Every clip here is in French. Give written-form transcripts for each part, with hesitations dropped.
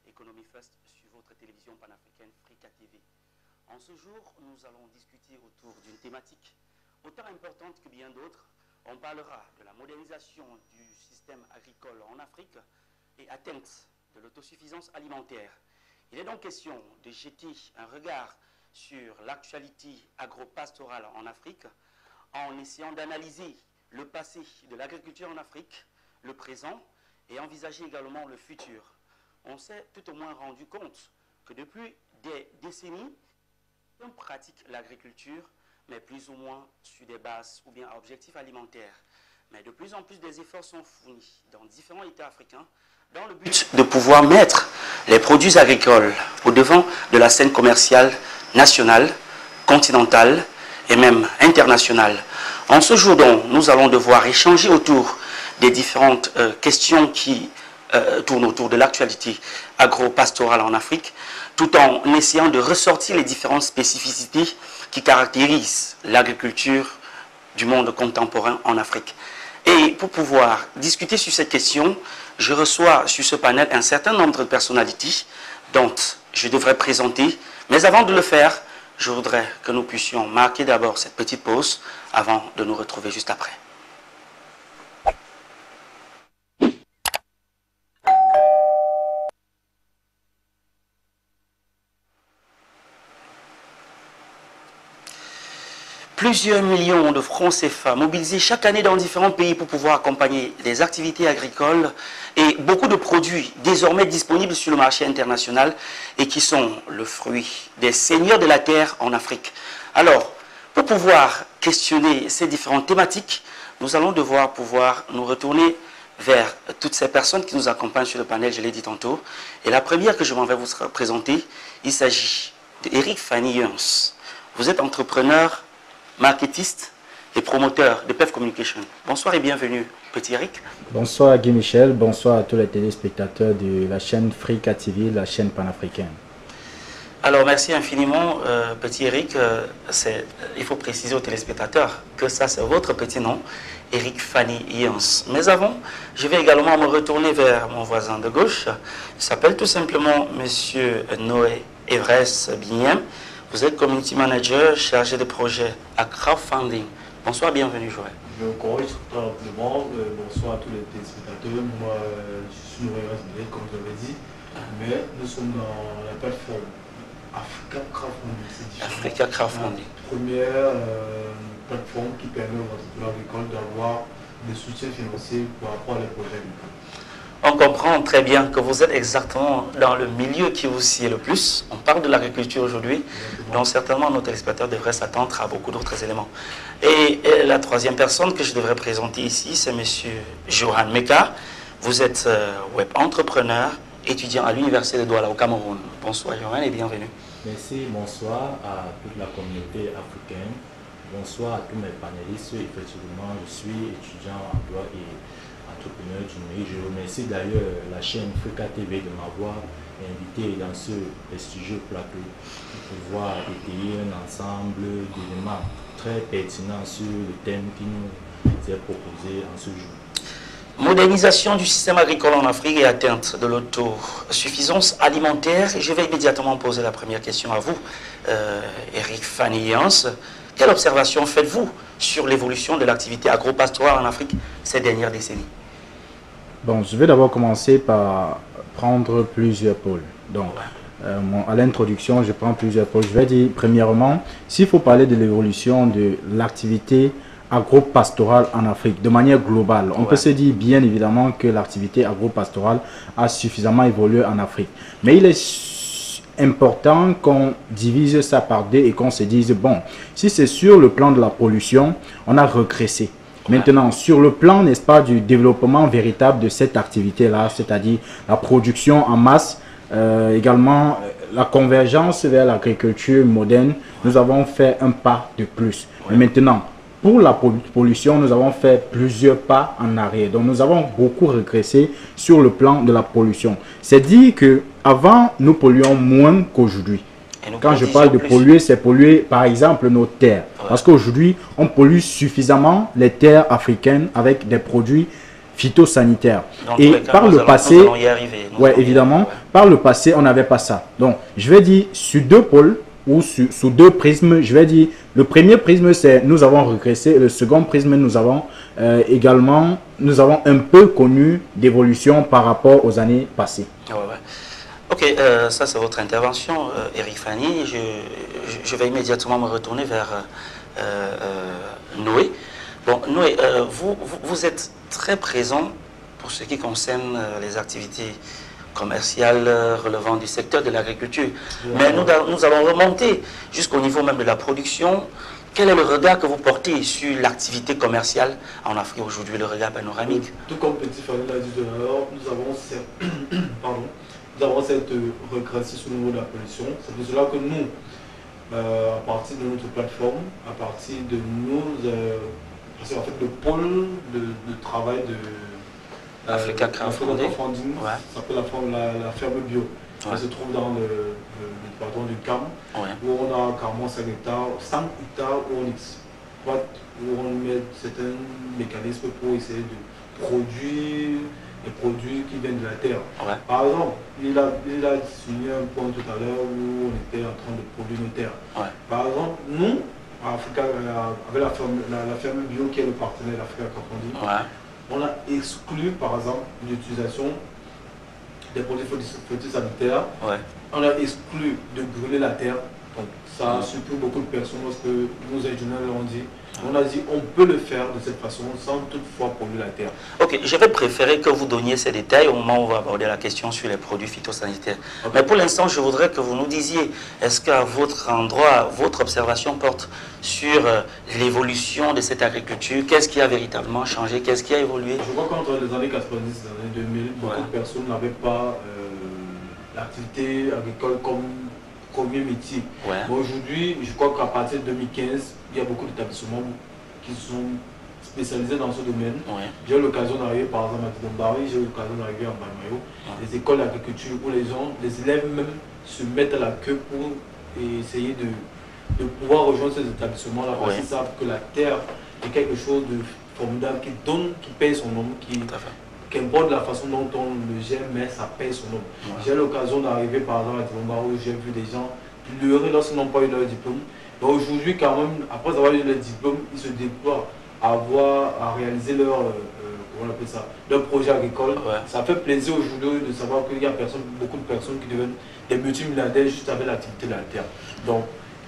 Economy First sur votre télévision panafricaine Africa TV. En ce jour, nous allons discuter autour d'une thématique autant importante que bien d'autres. On parlera de la modernisation du système agricole en Afrique et atteinte de l'autosuffisance alimentaire. Il est donc question de jeter un regard sur l'actualité agro-pastorale en Afrique en essayant d'analyser le passé de l'agriculture en Afrique, le présent et envisager également le futur. On s'est tout au moins rendu compte que depuis des décennies, on pratique l'agriculture, mais plus ou moins sur des bases ou bien objectifs alimentaires. Mais de plus en plus des efforts sont fournis dans différents États africains dans le but de pouvoir mettre les produits agricoles au devant de la scène commerciale nationale, continentale et même internationale. En ce jour donc, nous allons devoir échanger autour des différentes questions qui tournent autour de l'actualité agro-pastorale en Afrique, tout en essayant de ressortir les différentes spécificités qui caractérisent l'agriculture du monde contemporain en Afrique. Et pour pouvoir discuter sur cette question, je reçois sur ce panel un certain nombre de personnalités dont je devrais présenter. Mais avant de le faire, je voudrais que nous puissions marquer d'abord cette petite pause avant de nous retrouver juste après. Plusieurs millions de francs CFA mobilisés chaque année dans différents pays pour pouvoir accompagner les activités agricoles et beaucoup de produits désormais disponibles sur le marché international et qui sont le fruit des seigneurs de la terre en Afrique. Alors, pour pouvoir questionner ces différentes thématiques, nous allons devoir pouvoir nous retourner vers toutes ces personnes qui nous accompagnent sur le panel, je l'ai dit tantôt. Et la première que je m'en vais vous présenter, il s'agit d'Eric Fanny-Yuns. Vous êtes entrepreneur, marketiste et promoteur de PEF Communication. Bonsoir et bienvenue, petit Eric. Bonsoir Guy Michel, bonsoir à tous les téléspectateurs de la chaîne Africa TV, la chaîne panafricaine. Alors merci infiniment, petit Eric. Il faut préciser aux téléspectateurs que ça c'est votre petit nom, Eric Fanny-Yuns. Mais avant, je vais également me retourner vers mon voisin de gauche. Il s'appelle tout simplement Monsieur Noé Everest Bignam. Vous êtes community manager chargé de projet à crowdfunding. Bonsoir, bienvenue Joël. Je corrige tout simplement. Bonsoir à tous les téléspectateurs. Moi, je suis Noé Everest, comme je l'avais dit. Mais nous sommes dans la plateforme Africa Crowdfunding. Africa Crowdfunding. Première plateforme qui permet aux entrepreneurs agricoles d'avoir des soutiens financiers par rapport à les projets agricoles. On comprend très bien que vous êtes exactement dans le milieu qui vous sied le plus. On parle de l'agriculture aujourd'hui, donc certainement nos téléspectateurs devraient s'attendre à beaucoup d'autres éléments. Et la troisième personne que je devrais présenter ici, c'est Monsieur Johan Meka. Vous êtes web entrepreneur, étudiant à l'Université de Douala au Cameroun. Bonsoir Johan et bienvenue. Merci, bonsoir à toute la communauté africaine. Bonsoir à tous mes panélistes. Effectivement, je suis étudiant en droit et entrepreneur du numérique. Je remercie d'ailleurs la chaîne Africa TV de m'avoir invité dans ce prestigieux plateau pour pouvoir étayer un ensemble d'éléments très pertinents sur le thème qui nous est proposé en ce jour. Modernisation du système agricole en Afrique et atteinte de l'autosuffisance alimentaire. Je vais immédiatement poser la première question à vous, Eric Fanny-Yuns. Quelle observation faites-vous sur l'évolution de l'activité agro-pastorale en Afrique ces dernières décennies? Bon, je vais d'abord commencer par prendre plusieurs pôles. Donc, à l'introduction, je prends plusieurs pôles. Je vais dire, premièrement, s'il faut parler de l'évolution de l'activité agro-pastorale en Afrique, de manière globale, on peut se dire bien évidemment que l'activité agro-pastorale a suffisamment évolué en Afrique. Mais il est important qu'on divise ça par deux et qu'on se dise, bon, si c'est sur le plan de la pollution, on a régressé. Maintenant, sur le plan, n'est-ce pas, du développement véritable de cette activité-là, c'est-à-dire la production en masse, également la convergence vers l'agriculture moderne, nous avons fait un pas de plus. Mais maintenant, pour la pollution, nous avons fait plusieurs pas en arrière. Donc, nous avons beaucoup régressé sur le plan de la pollution. C'est dire qu'avant, nous polluions moins qu'aujourd'hui. Quand je parle de polluer, c'est polluer par exemple nos terres. Parce qu'aujourd'hui, on pollue suffisamment les terres africaines avec des produits phytosanitaires. Dans Et tous les cas, par le passé, nous allons y arriver. ouais, évidemment, par le passé, on n'avait pas ça. Donc, je vais dire, sur deux pôles, ou sous deux prismes, je vais dire, le premier prisme, c'est nous avons régressé, le second prisme, nous avons nous avons un peu connu d'évolution par rapport aux années passées. Ouais, ouais. Ok, ça c'est votre intervention, Eric Fanny. Je vais immédiatement me retourner vers Noé. Bon, Noé, vous êtes très présent pour ce qui concerne les activités commerciales relevant du secteur de l'agriculture. Mais nous allons remonter jusqu'au niveau même de la production. Quel est le regard que vous portez sur l'activité commerciale en Afrique aujourd'hui, le regard panoramique? Tout comme Petit Fanny l'a dit tout à l'heure, nous avons cette régression au niveau de la pollution. C'est pour cela que nous, à partir de notre plateforme, à partir de nous, parce qu'en fait le pôle de travail de Africa Crowdfunding, ouais. Ça s'appelle la ferme bio. Ouais. Elle se trouve dans le département du CAM, ouais. Où on a carrément 5 hectares où on exploite, où on met certains mécanismes pour essayer de produire des produits qui viennent de la terre. Ouais. Par exemple, il a signé un point tout à l'heure où on était en train de produire nos terres. Ouais. Par exemple, nous, à Africa, avec la ferme bio qui est le partenaire d'Africa Crowdfunding, ouais. On a exclu par exemple l'utilisation des produits phytosanitaires. Ouais. On a exclu de brûler la terre. Donc ça a surpris beaucoup de personnes lorsque nos ingénieurs l'ont dit. On a dit on peut le faire de cette façon sans toutefois polluer la terre. Ok, je vais préférer que vous donniez ces détails au moment où on va aborder la question sur les produits phytosanitaires. Okay. Mais pour l'instant, je voudrais que vous nous disiez, est-ce qu'à votre endroit, votre observation porte sur l'évolution de cette agriculture? Qu'est-ce qui a véritablement changé? Qu'est-ce qui a évolué? Je crois qu'entre les années 90 et les années 2000, beaucoup de personnes n'avaient pas l'activité agricole comme premier métier. Ouais. Aujourd'hui, je crois qu'à partir de 2015, il y a beaucoup d'établissements qui sont spécialisés dans ce domaine. Ouais. J'ai eu l'occasion d'arriver par exemple à Tidombari, j'ai eu l'occasion d'arriver en Bamayo, ouais. Les écoles d'agriculture où les élèves même se mettent à la queue pour essayer de pouvoir rejoindre ces établissements-là, parce qu'ils savent que la terre est quelque chose de formidable qui paye son nom, qu'importe la façon dont on le gère, mais ça paye son nom. Ouais. J'ai eu l'occasion d'arriver par exemple à Tidombari où j'ai vu des gens pleurer lorsqu'ils n'ont pas eu leur diplôme. Aujourd'hui, quand même, après avoir eu le diplôme, ils se déploient à réaliser leur projet agricole. Ouais. Ça fait plaisir aujourd'hui de savoir qu'il y a beaucoup de personnes qui deviennent des multimilliardaires juste avec l'activité de la terre. Donc,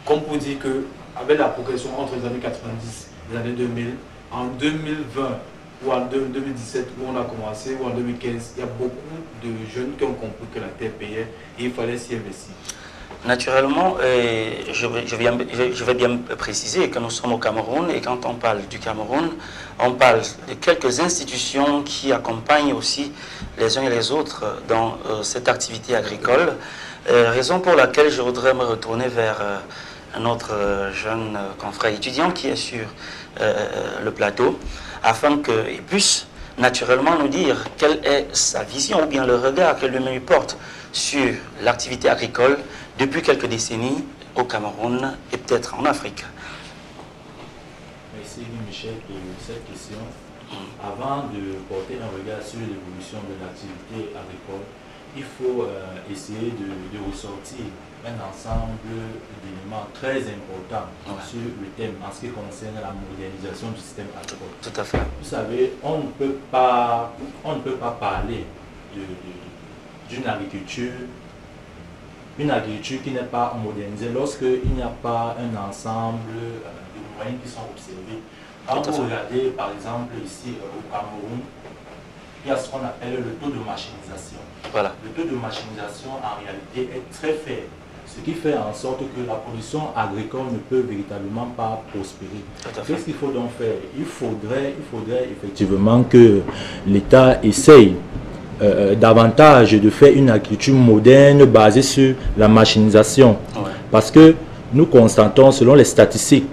comme pour dire qu'avec la progression entre les années 90 et les années 2000, en 2020 ou en 2017 où on a commencé, ou en 2015, il y a beaucoup de jeunes qui ont compris que la terre payait et il fallait s'y investir. Naturellement, je vais bien préciser que nous sommes au Cameroun et quand on parle du Cameroun, on parle de quelques institutions qui accompagnent aussi les uns et les autres dans cette activité agricole. Raison pour laquelle je voudrais me retourner vers un autre jeune confrère étudiant qui est sur le plateau afin qu'il puisse naturellement nous dire quelle est sa vision ou bien le regard que lui-même porte sur l'activité agricole depuis quelques décennies au Cameroun et peut-être en Afrique. Merci Michel pour cette question. Avant de porter un regard sur l'évolution de l'activité agricole, il faut essayer de ressortir un ensemble d'éléments très importants sur le thème en ce qui concerne la modernisation du système agricole. Tout à fait. Vous savez, on ne peut pas parler d'une agriculture qui n'est pas modernisée lorsqu'il n'y a pas un ensemble de moyens qui sont observés. Quand vous regardez par exemple ici au Cameroun, il y a ce qu'on appelle le taux de machinisation. Voilà. Le taux de machinisation en réalité est très faible, ce qui fait en sorte que la production agricole ne peut véritablement pas prospérer. Qu'est-ce qu'il faut donc faire? Il faudrait effectivement que l'État essaye davantage de faire une agriculture moderne basée sur la machinisation. Ouais. Parce que nous constatons, selon les statistiques,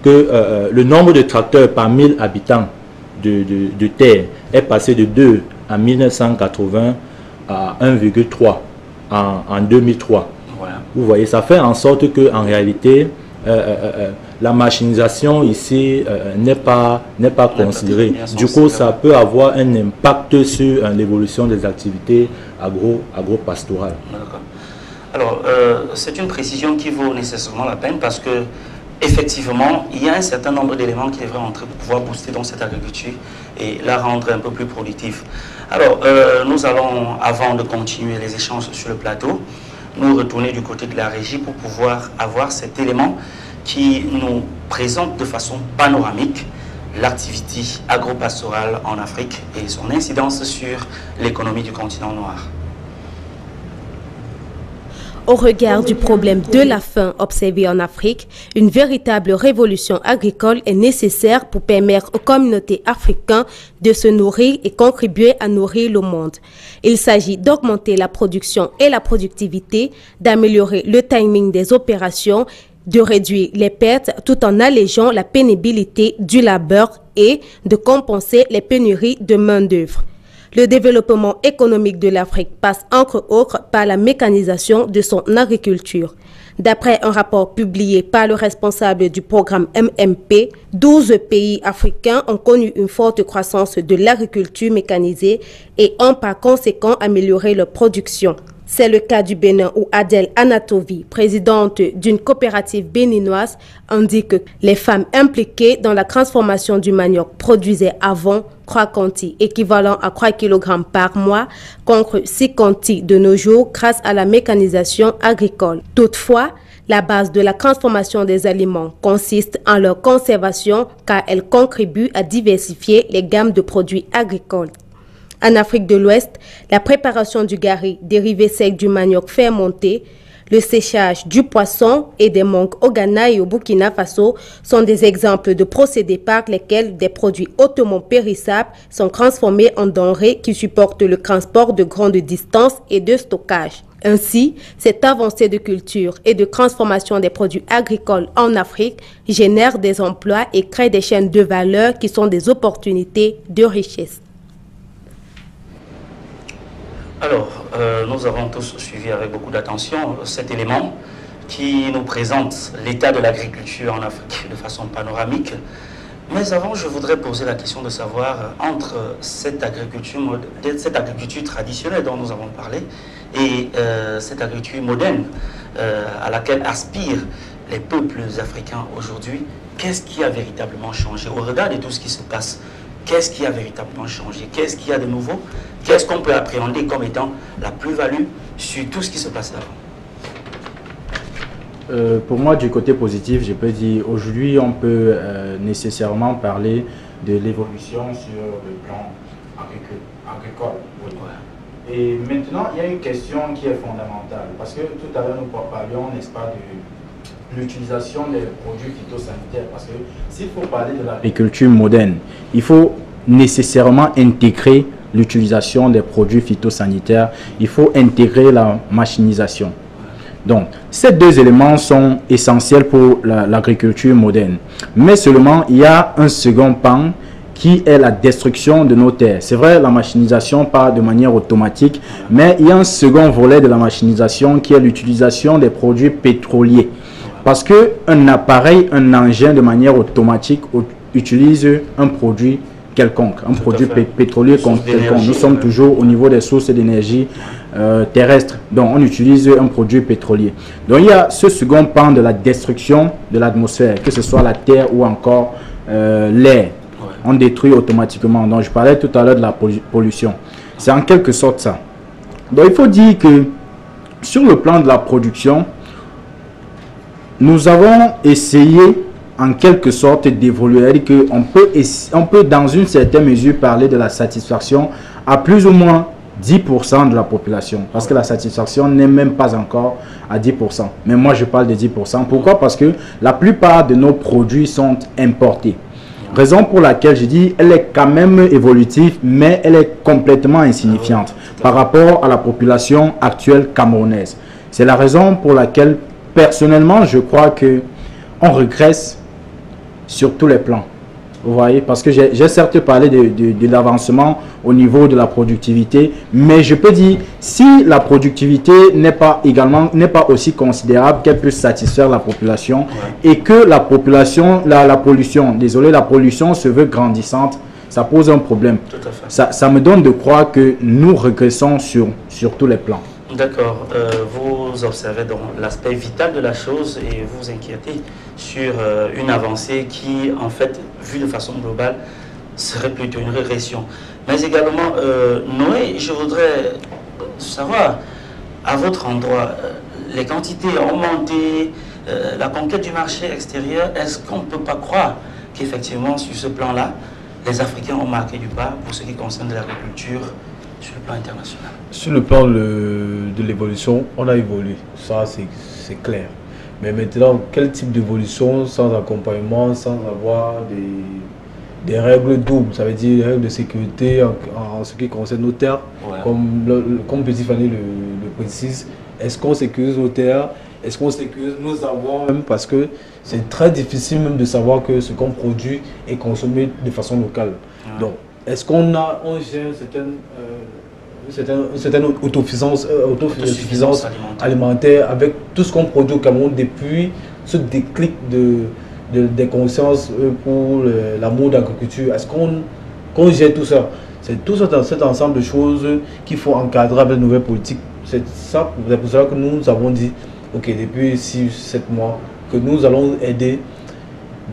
que le nombre de tracteurs par 1000 habitants de terre est passé de 2 en 1980 à 1,3 en 2003. Ouais. Vous voyez, ça fait en sorte qu'en réalité, la machinisation ici n'est pas considérée. Du coup, ça peut avoir un impact sur l'évolution des activités agro-pastorales. Alors, c'est une précision qui vaut nécessairement la peine parce que effectivement, il y a un certain nombre d'éléments qui devraient entrer pour pouvoir booster dans cette agriculture et la rendre un peu plus productive. Alors, nous allons, avant de continuer les échanges sur le plateau, nous retourner du côté de la régie pour pouvoir avoir cet élément qui nous présente de façon panoramique l'activité agro-pastorale en Afrique et son incidence sur l'économie du continent noir. Au regard du problème de la faim observé en Afrique, une véritable révolution agricole est nécessaire pour permettre aux communautés africaines de se nourrir et contribuer à nourrir le monde. Il s'agit d'augmenter la production et la productivité, d'améliorer le timing des opérations, de réduire les pertes tout en allégeant la pénibilité du labeur et de compenser les pénuries de main-d'œuvre. Le développement économique de l'Afrique passe entre autres par la mécanisation de son agriculture. D'après un rapport publié par le responsable du programme MMP, 12 pays africains ont connu une forte croissance de l'agriculture mécanisée et ont par conséquent amélioré leur production. C'est le cas du Bénin où Adèle Anatovi, présidente d'une coopérative béninoise, indique que les femmes impliquées dans la transformation du manioc produisaient avant 3 contis, équivalent à 3 kg par mois, contre 6 contis de nos jours grâce à la mécanisation agricole. Toutefois, la base de la transformation des aliments consiste en leur conservation car elle contribue à diversifier les gammes de produits agricoles. En Afrique de l'Ouest, la préparation du gari, dérivé sec du manioc fermenté, le séchage du poisson et des mangues au Ghana et au Burkina Faso sont des exemples de procédés par lesquels des produits hautement périssables sont transformés en denrées qui supportent le transport de grandes distances et de stockage. Ainsi, cette avancée de culture et de transformation des produits agricoles en Afrique génère des emplois et crée des chaînes de valeur qui sont des opportunités de richesse. Alors, nous avons tous suivi avec beaucoup d'attention cet élément qui nous présente l'état de l'agriculture en Afrique de façon panoramique. Mais avant, je voudrais poser la question de savoir, entre cette agriculture traditionnelle dont nous avons parlé et cette agriculture moderne à laquelle aspirent les peuples africains aujourd'hui, qu'est-ce qui a véritablement changé au regard de tout ce qui se passe? Qu'est-ce qui a véritablement changé? Qu'est-ce qu'il y a de nouveau? Qu'est-ce qu'on peut appréhender comme étant la plus-value sur tout ce qui se passe avant? Pour moi, du côté positif, je peux dire aujourd'hui, on peut nécessairement parler de l'évolution sur le plan agricole. Oui. Ouais. Et maintenant, il y a une question qui est fondamentale parce que tout à l'heure, nous parlions, n'est-ce pas, de l'utilisation des produits phytosanitaires. Parce que s'il faut parler de l'agriculture moderne, il faut nécessairement intégrer l'utilisation des produits phytosanitaires, il faut intégrer la machinisation. Donc, ces deux éléments sont essentiels pour l'agriculture moderne. Mais seulement, il y a un second pan qui est la destruction de nos terres. C'est vrai, la machinisation part de manière automatique, mais il y a un second volet de la machinisation qui est l'utilisation des produits pétroliers. Parce qu'un appareil, un engin de manière automatique utilise un produit quelconque, un produit pétrolier quelconque. Nous sommes toujours au niveau des sources d'énergie terrestres. Donc, on utilise un produit pétrolier. Donc, il y a ce second pan de la destruction de l'atmosphère, que ce soit la terre ou encore l'air. On détruit automatiquement. Donc, je parlais tout à l'heure de la pollution. C'est en quelque sorte ça. Donc, il faut dire que sur le plan de la production, nous avons essayé en quelque sorte d'évoluer, qu'on peut dans une certaine mesure parler de la satisfaction à plus ou moins 10% de la population. Parce que la satisfaction n'est même pas encore à 10%. Mais moi, je parle de 10%. Pourquoi? Parce que la plupart de nos produits sont importés. Raison pour laquelle je dis elle est quand même évolutive, mais elle est complètement insignifiante par rapport à la population actuelle camerounaise. C'est la raison pour laquelle, personnellement, je crois que on régresse sur tous les plans. Vous voyez, parce que j'ai certes parlé de l'avancement au niveau de la productivité, mais je peux dire, si la productivité n'est pas aussi considérable qu'elle puisse satisfaire la population, et que la population, la pollution se veut grandissante, ça pose un problème. Tout à fait. Ça me donne de croire que nous régressons sur tous les plans. D'accord. Vous observez donc l'aspect vital de la chose et vous vous inquiétez sur une avancée qui, en fait, vue de façon globale, serait plutôt une régression. Mais également, Noé, je voudrais savoir, à votre endroit, les quantités ont monté, la conquête du marché extérieur, est-ce qu'on ne peut pas croire qu'effectivement, sur ce plan-là, les Africains ont marqué du pas pour ce qui concerne l'agriculture sur le plan international? Sur le plan de l'évolution, on a évolué, ça c'est clair. Mais maintenant, quel type d'évolution sans accompagnement, sans avoir des règles doubles, ça veut dire des règles de sécurité en ce qui concerne nos terres, comme Petit Fanny le précise. Est-ce qu'on sécurise nos terres? Est-ce qu'on sécurise nos avoirs même? Parce que c'est très difficile même de savoir que ce qu'on produit est consommé de façon locale. Donc, est-ce qu'on gère une certaine autosuffisance alimentaire avec tout ce qu'on produit au Cameroun depuis ce déclic des consciences pour l'amour d'agriculture? Est-ce qu'on gère tout ça? C'est tout cet ensemble de choses qu'il faut encadrer avec de nouvelles politiques. C'est pour ça que nous avons dit, ok, depuis 6-7 mois, que nous allons aider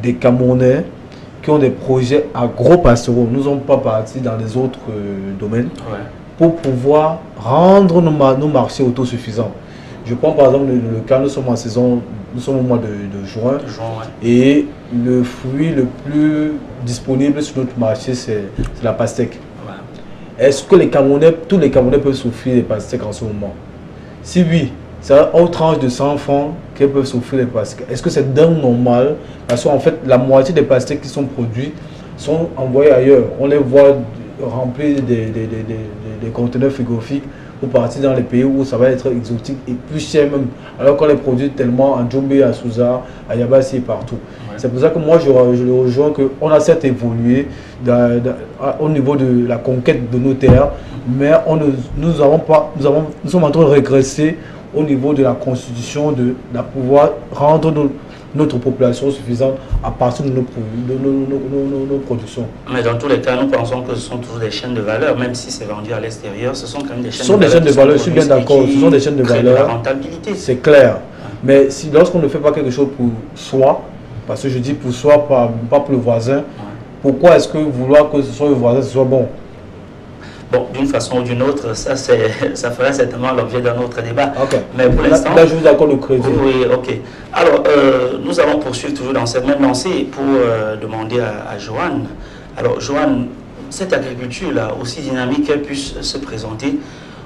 des Camerounais qui ont des projets agro-pastoraux. Nous ne sommes pas partis dans les autres domaines pour pouvoir rendre nos marchés autosuffisants. Je prends par exemple le cas, nous sommes en saison, nous sommes au mois de juin, et le fruit le plus disponible sur notre marché, c'est la pastèque. Est-ce que tous les Camerounais peuvent souffrir des pastèques en ce moment? Si oui, c'est aux tranches de 100 francs qu'ils peuvent souffrir des pastèques. Est-ce que c'est d'un normal? Parce qu'en fait, la moitié des pastèques qui sont produits sont envoyés ailleurs. On les voit remplir des conteneurs frigorifiques pour partir dans les pays où ça va être exotique et plus cher même, alors qu'on les produit tellement en Djombe, à Souza, à Yabassi et partout. C'est pour ça que moi je le rejoins qu'on a certes évolué au niveau de la conquête de nos terres, mais nous sommes en train de régresser au niveau de la constitution, de pouvoir rendre notre population suffisante à partir de nos productions. Mais dans tous les cas, nous pensons que ce sont toujours des chaînes de valeur, même si c'est vendu à l'extérieur, ce sont quand même des chaînes de valeur. Ce sont des chaînes de valeur, je suis bien d'accord, ce sont des chaînes de valeur. C'est clair. Mais si lorsqu'on ne fait pas quelque chose pour soi, parce que je dis pour soi, pas pour le voisin, pourquoi est-ce que vouloir que ce soit le voisin, ce soit bon? Bon, d'une façon ou d'une autre, ça ferait certainement l'objet d'un autre débat. Mais pour l'instant... Là, je vous accorde le crédit. Oui, ok. Alors, nous allons poursuivre toujours dans cette même lancée pour demander à Joanne. Alors, Joanne, cette agriculture-là, aussi dynamique qu'elle puisse se présenter,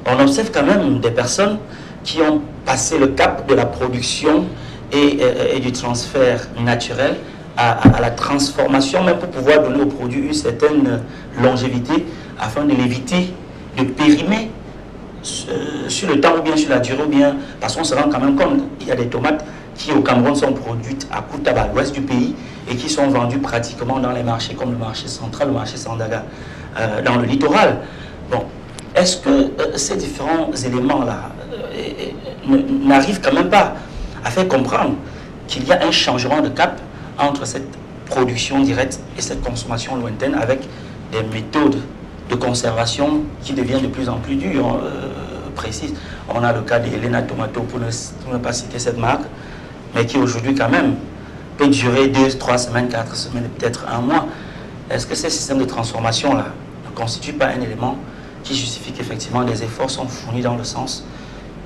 on observe quand même des personnes qui ont passé le cap de la production et du transfert naturel à la transformation, même pour pouvoir donner au produit une certaine longévité, afin de l'éviter de périmer sur le temps ou bien sur la durée, ou bien parce qu'on se rend quand même compte qu'il y a des tomates qui au Cameroun sont produites à Koutaba, à l'ouest du pays, et qui sont vendues pratiquement dans les marchés comme le marché central, le marché Sandaga, dans le littoral. Bon, est-ce que ces différents éléments-là n'arrivent quand même pas à faire comprendre qu'il y a un changement de cap entre cette production directe et cette consommation lointaine, avec des méthodes de conservation qui deviennent de plus en plus dures, précises. On a le cas d'Elena Tomato, pour ne pas citer cette marque, mais qui aujourd'hui quand même peut durer 2, 3 semaines, 4 semaines, peut-être un mois. Est-ce que ces systèmes de transformation-là ne constituent pas un élément qui justifie qu'effectivement les efforts sont fournis dans le sens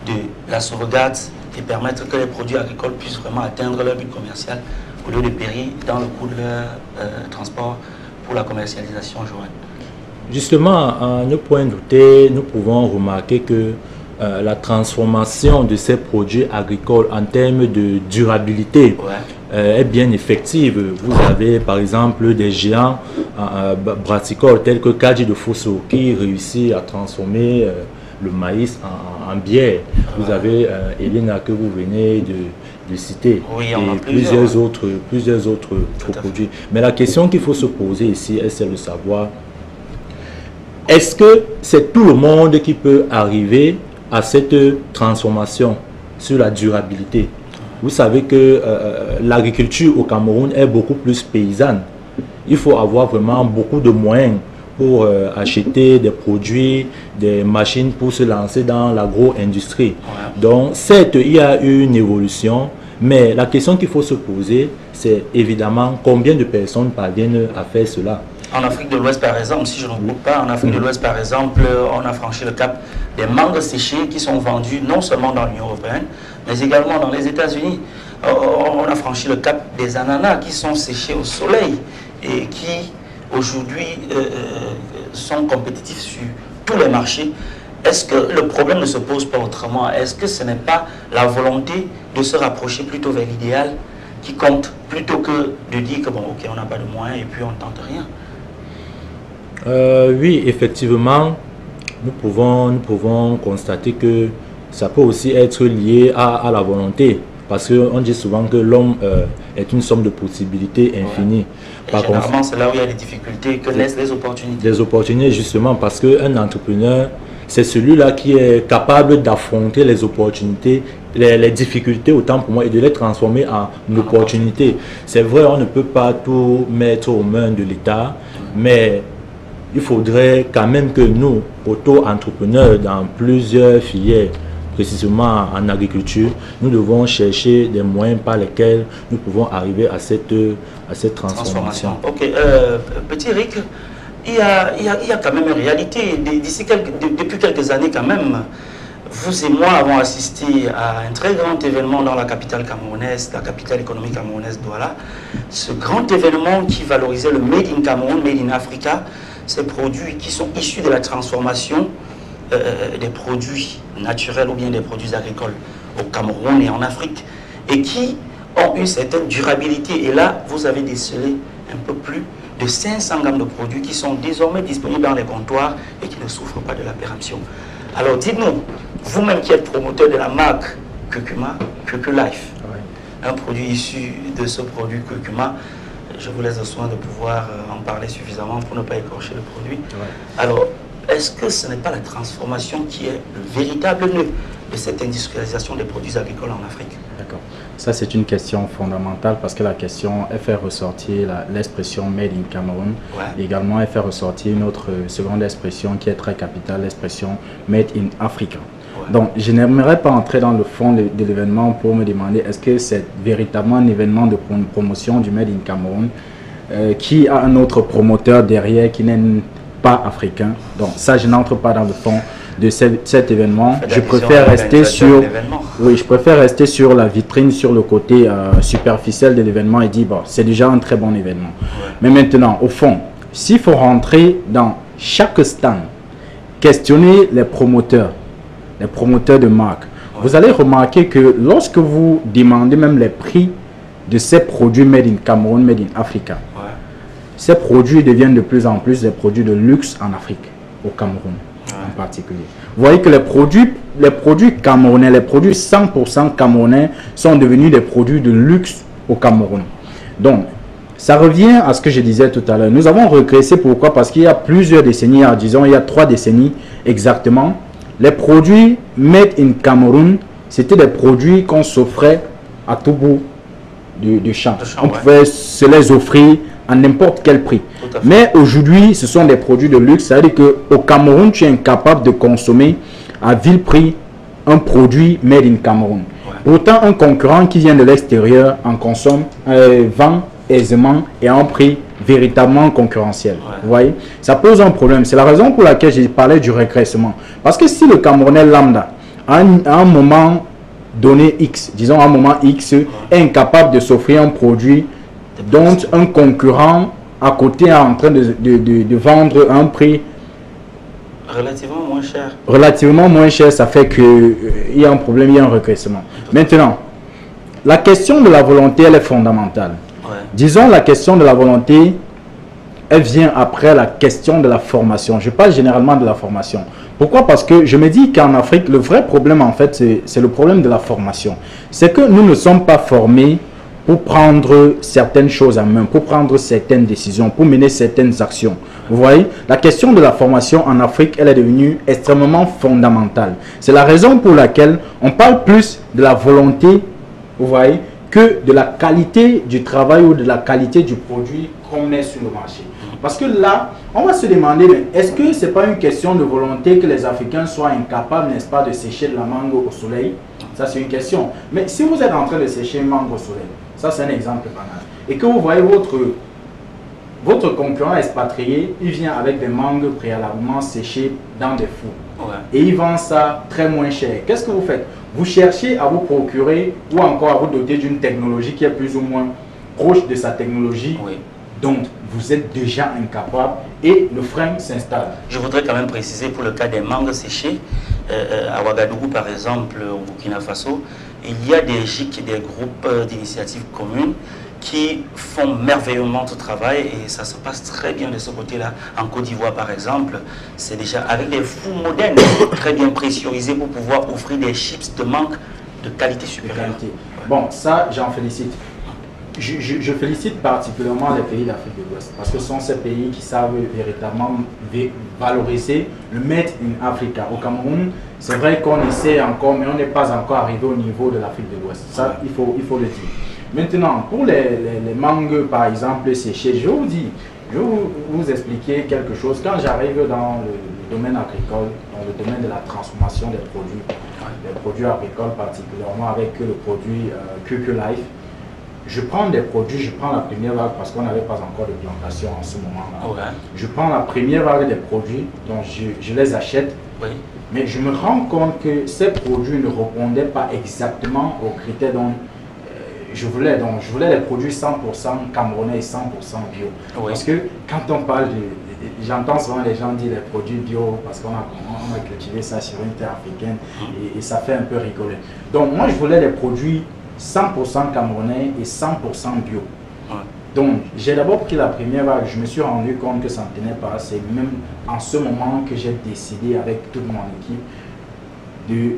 de la sauvegarde et permettre que les produits agricoles puissent vraiment atteindre leur but commercial au lieu de périr dans le coût de leur transport pour la commercialisation, Joanne? Justement, à ne point douter, nous pouvons remarquer que la transformation de ces produits agricoles en termes de durabilité est bien effective. Vous avez par exemple des géants brassicoles tels que Kadji de Fosso qui réussit à transformer le maïs en bière. Vous avez Elena que vous venez de citer, oui, et plusieurs autres produits. Mais la question qu'il faut se poser ici, c'est de savoir, est-ce que c'est tout le monde qui peut arriver à cette transformation sur la durabilité? Vous savez que l'agriculture au Cameroun est beaucoup plus paysanne. Il faut avoir vraiment beaucoup de moyens pour acheter des produits, des machines pour se lancer dans l'agro-industrie. Ouais. Donc, certes, il y a eu une évolution, mais la question qu'il faut se poser, c'est évidemment combien de personnes parviennent à faire cela. En Afrique de l'Ouest, par exemple, si je ne me trompe pas, en Afrique de l'Ouest, par exemple, on a franchi le cap des mangues séchées qui sont vendues non seulement dans l'Union européenne, mais également dans les États-Unis. On a franchi le cap des ananas qui sont séchés au soleil et qui, aujourd'hui, sont compétitifs sur tous les marchés. Est-ce que le problème ne se pose pas autrement? Est-ce que ce n'est pas la volonté de se rapprocher plutôt vers l'idéal qui compte, plutôt que de dire que, bon, ok, on n'a pas de moyens et puis on ne tente rien? Oui, effectivement, nous pouvons constater que ça peut aussi être lié à la volonté. Parce qu'on dit souvent que l'homme est une somme de possibilités infinies. Ouais. Généralement, c'est là où il y a des difficultés que naissent les opportunités. Des opportunités, justement, parce qu'un entrepreneur, c'est celui-là qui est capable d'affronter les opportunités, les difficultés, autant pour moi, et de les transformer en opportunités. C'est vrai, on ne peut pas tout mettre aux mains de l'État, mais il faudrait quand même que nous, auto-entrepreneurs, dans plusieurs filières, précisément en agriculture, nous devons chercher des moyens par lesquels nous pouvons arriver à cette transformation. Ok, petit Rick, il y a quand même une réalité. Depuis quelques années quand même, vous et moi avons assisté à un très grand événement dans la capitale camerounaise, la capitale économique camerounaise Douala. Ce grand événement qui valorisait le Made in Cameroun, Made in Africa, ces produits qui sont issus de la transformation des produits naturels ou bien des produits agricoles au Cameroun et en Afrique, et qui ont une certaine durabilité. Et là, vous avez décelé un peu plus de 500 gammes de produits qui sont désormais disponibles dans les comptoirs et qui ne souffrent pas de la péremption. Alors dites-nous, vous-même qui êtes promoteur de la marque Curcuma, Curculife, un produit issu de ce produit Curcuma, je vous laisse le soin de pouvoir en parler suffisamment pour ne pas écorcher le produit. Alors, est-ce que ce n'est pas la transformation qui est le véritable nœud de cette industrialisation des produits agricoles en Afrique? D'accord. Ça, c'est une question fondamentale parce que la question, elle fait ressortir l'expression Made in Cameroun. Ouais. Également, elle fait ressortir une autre seconde expression qui est très capitale, l'expression Made in Africa. Ouais. Donc, je n'aimerais pas entrer dans le fond de l'événement pour me demander est-ce que c'est véritablement un événement de promotion du Made in Cameroun qui a un autre promoteur derrière qui n'est pas africain. Donc ça, je n'entre pas dans le fond de cet événement. Je préfère rester sur, je préfère rester sur la vitrine, sur le côté superficiel de l'événement et dire bon, c'est déjà un très bon événement. Ouais. Mais maintenant, au fond, s'il faut rentrer dans chaque stand, questionner les promoteurs de marque, vous allez remarquer que lorsque vous demandez même les prix de ces produits Made in Cameroun, Made in Africa, ces produits deviennent de plus en plus des produits de luxe en Afrique, au Cameroun en particulier. Vous voyez que les produits camerounais, les produits 100% camerounais sont devenus des produits de luxe au Cameroun. Donc, ça revient à ce que je disais tout à l'heure. Nous avons régressé, pourquoi? Parce qu'il y a plusieurs décennies, disons il y a 3 décennies exactement, les produits Made in Cameroun, c'était des produits qu'on s'offrait à tout bout du champ. On pouvait se les offrir à n'importe quel prix. Mais aujourd'hui, ce sont des produits de luxe. Ça veut dire qu'au Cameroun, tu es incapable de consommer à vil prix un produit Made in Cameroun. Ouais. Pourtant, un concurrent qui vient de l'extérieur en consomme, vend aisément et à un prix véritablement concurrentiel. Ouais. Vous voyez, ça pose un problème. C'est la raison pour laquelle j'ai parlé du régressement. Parce que si le Camerounais lambda, à un moment donné X, disons à un moment X, est incapable de s'offrir un produit dont un concurrent à côté est en train de vendre à un prix relativement moins cher. Relativement moins cher, ça fait qu'il y a un problème, il y a un régressement. Maintenant, la question de la volonté, elle est fondamentale. Ouais. Disons la question de la volonté, elle vient après la question de la formation. Je parle généralement de la formation. Pourquoi? Parce que je me dis qu'en Afrique, le vrai problème, en fait, c'est le problème de la formation. C'est que nous ne sommes pas formés pour prendre certaines choses en main, pour prendre certaines décisions, pour mener certaines actions. Vous voyez, la question de la formation en Afrique, elle est devenue extrêmement fondamentale. C'est la raison pour laquelle on parle plus de la volonté, vous voyez, que de la qualité du travail ou de la qualité du produit qu'on met sur le marché. Parce que là, on va se demander, est-ce que ce n'est pas une question de volonté que les Africains soient incapables, n'est-ce pas, de sécher de la mangue au soleil? Ça, c'est une question. Mais si vous êtes en train de sécher une mangue au soleil, ça, c'est un exemple banal. Et que vous voyez votre concurrent expatrié, il vient avec des mangues préalablement séchées dans des fours. Ouais. Et il vend ça très moins cher. Qu'est-ce que vous faites? Vous cherchez à vous procurer ou encore à vous doter d'une technologie qui est plus ou moins proche de sa technologie. Oui. Donc, vous êtes déjà incapable et le frein s'installe. Je voudrais quand même préciser pour le cas des mangues séchées, à Ouagadougou par exemple, au Burkina Faso, il y a des GIC, des groupes d'initiatives communes qui font merveilleusement ce travail et ça se passe très bien de ce côté-là. En Côte d'Ivoire par exemple, c'est déjà avec des fours modernes très bien pressurisés pour pouvoir offrir des chips de mangue de qualité supérieure. Bon, ça j'en félicite. Je félicite particulièrement les pays d'Afrique de l'Ouest parce que ce sont ces pays qui savent véritablement valoriser le Made in Africa. Au Cameroun, c'est vrai qu'on essaie encore, mais on n'est pas encore arrivé au niveau de l'Afrique de l'Ouest. Ça, il faut le dire. Maintenant, pour les mangues, par exemple, séchées, je vais vous expliquer quelque chose. Quand j'arrive dans le domaine agricole, dans le domaine de la transformation des produits agricoles particulièrement avec le produit QQ Life, je prends des produits, je prends la première vague parce qu'on n'avait pas encore de plantation en ce moment-là. Okay. Je prends la première vague des produits, donc je les achète. Oui. Mais je me rends compte que ces produits ne répondaient pas exactement aux critères dont je voulais. Donc, je voulais les produits 100% camerounais et 100% bio. Oui. Parce que quand on parle j'entends souvent les gens dire les produits bio parce qu'on a cultivé ça sur une terre africaine et ça fait un peu rigoler. Donc, moi, je voulais les produits 100% camerounais et 100% bio. Ouais. Donc, j'ai d'abord pris la première vague. Je me suis rendu compte que ça ne tenait pas. C'est même en ce moment que j'ai décidé avec toute mon équipe de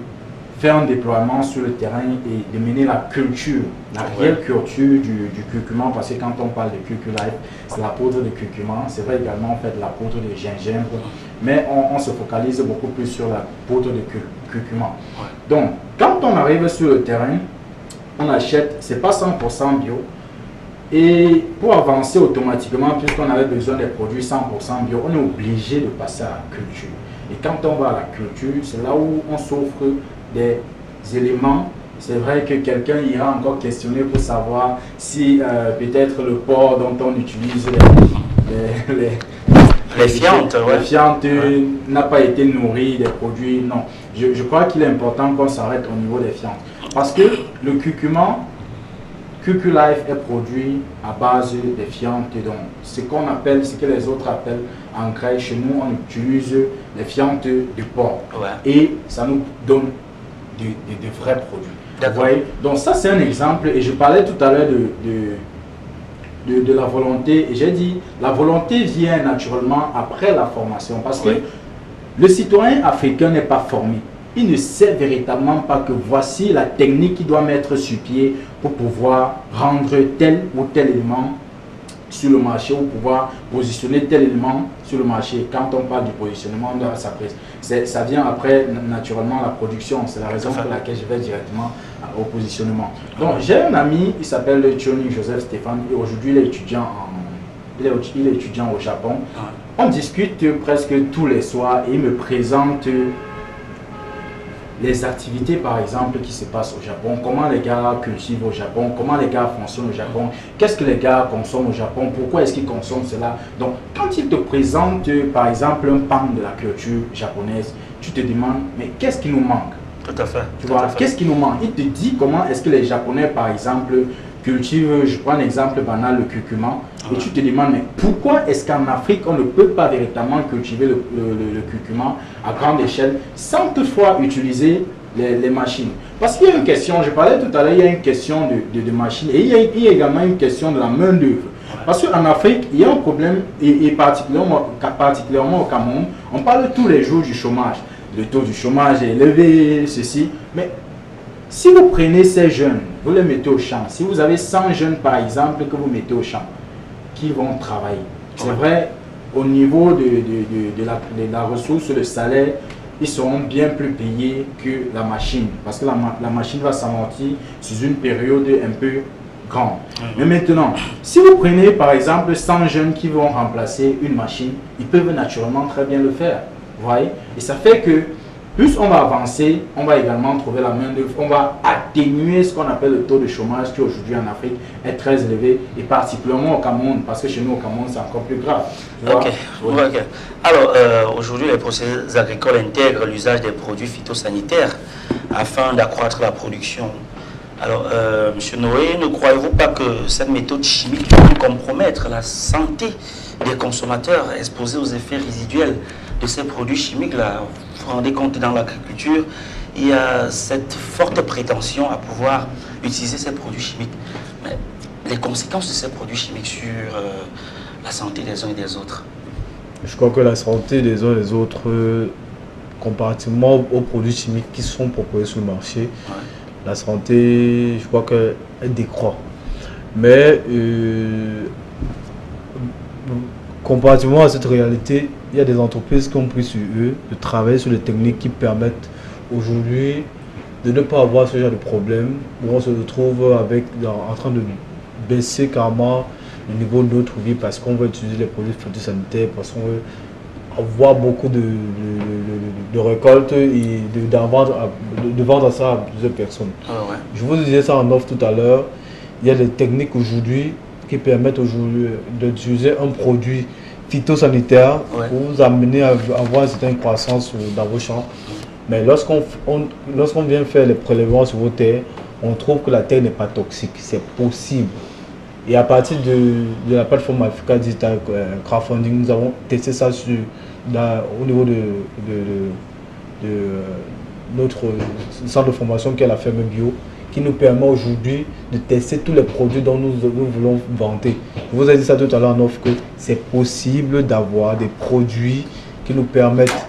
faire un déploiement sur le terrain et de mener la culture, la réelle culture du curcuma. Parce que quand on parle de QQ Life, c'est la poudre de curcuma. C'est vrai également en fait la poudre de gingembre. Mais on se focalise beaucoup plus sur la poudre de curcuma. Ouais. Donc, quand on arrive sur le terrain, on achète, c'est pas 100% bio. Et pour avancer automatiquement, puisqu'on avait besoin des produits 100% bio, on est obligé de passer à la culture. Et quand on va à la culture, c'est là où on s'offre des éléments. C'est vrai que quelqu'un ira encore questionner pour savoir si peut-être le porc dont on utilise les fientes, n'a pas été nourri des produits. Non, je crois qu'il est important qu'on s'arrête au niveau des fientes. Parce que le curcuma, QQ Life est produit à base des fientes. Donc, ce qu'on appelle, ce que les autres appellent en grec, chez nous, on utilise les fientes de porc. Ouais. Et ça nous donne de vrais produits. Vous voyez? Donc, ça, c'est un exemple. Et je parlais tout à l'heure de la volonté. Et j'ai dit, la volonté vient naturellement après la formation. Parce que le citoyen africain n'est pas formé. Il ne sait véritablement pas que voici la technique qu'il doit mettre sur pied pour pouvoir rendre tel ou tel élément sur le marché ou pouvoir positionner tel élément sur le marché. Quand on parle du positionnement, ça vient après naturellement la production. C'est la raison pour laquelle je vais directement au positionnement. Donc j'ai un ami, il s'appelle Johnny Joseph Stéphane et aujourd'hui il est étudiant au Japon. On discute presque tous les soirs et il me présente les activités par exemple qui se passent au Japon, comment les gars cultivent au Japon, comment les gars fonctionnent au Japon, qu'est-ce que les gars consomment au Japon, pourquoi est-ce qu'ils consomment cela. Donc quand il te présente par exemple un pan de la culture japonaise, tu te demandes mais qu'est-ce qui nous manque? Tout à fait. Tu vois, qu'est-ce qui nous manque? Il te dit comment est-ce que les Japonais par exemple cultivent, je prends un exemple banal, le curcuma, et tu te demandes mais pourquoi est-ce qu'en Afrique on ne peut pas véritablement cultiver le curcuma à grande échelle sans toutefois utiliser les machines? Parce qu'il y a une question, je parlais tout à l'heure, il y a une question de machine et il y a également une question de la main d'œuvre. Parce qu'en Afrique, il y a un problème, et particulièrement au Cameroun, on parle tous les jours du chômage. Le taux du chômage est élevé, ceci. Mais si vous prenez ces jeunes, vous les mettez au champ, si vous avez 100 jeunes par exemple que vous mettez au champ, qui vont travailler, c'est vrai, au niveau de la ressource, le salaire, ils seront bien plus payés que la machine. Parce que la machine va s'amortir sur une période un peu grande. Mais maintenant, si vous prenez par exemple 100 jeunes qui vont remplacer une machine, ils peuvent naturellement très bien le faire. Vous voyez? Et ça fait que plus on va avancer, on va également trouver la main d'œuvre, on va atténuer ce qu'on appelle le taux de chômage qui aujourd'hui en Afrique est très élevé et particulièrement au Cameroun, parce que chez nous au Cameroun c'est encore plus grave. Ok. Alors aujourd'hui les processus agricoles intègrent l'usage des produits phytosanitaires afin d'accroître la production. Alors M. Noé, ne croyez-vous pas que cette méthode chimique peut compromettre la santé des consommateurs exposés aux effets résiduels de ces produits chimiques là? Vous vous rendez compte, dans l'agriculture, il y a cette forte prétention à pouvoir utiliser ces produits chimiques. Mais les conséquences de ces produits chimiques sur la santé des uns et des autres? Je crois que la santé des uns et des autres, comparativement aux produits chimiques qui sont proposés sur le marché, la santé, je crois qu'elle décroît. Mais comparativement à cette réalité, il y a des entreprises qui ont pris sur eux de travailler sur les techniques qui permettent aujourd'hui de ne pas avoir ce genre de problème où on se retrouve en train de baisser carrément le niveau de notre vie parce qu'on veut utiliser les produits phytosanitaires, parce qu'on veut avoir beaucoup de récoltes et de vendre ça à plusieurs personnes. Je vous disais ça en offre tout à l'heure. Il y a des techniques aujourd'hui qui permettent aujourd'hui d'utiliser un produit phytosanitaire pour vous amener à avoir une certaine croissance dans vos champs. Mais lorsqu'on vient faire les prélèvements sur vos terres, on trouve que la terre n'est pas toxique. C'est possible. Et à partir de la plateforme Africa Digital Crowdfunding, nous avons testé ça au niveau de notre centre de formation qui est la ferme bio, qui nous permet aujourd'hui de tester tous les produits dont nous voulons vanter. Je vous ai dit ça tout à l'heure en offre que c'est possible d'avoir des produits qui nous permettent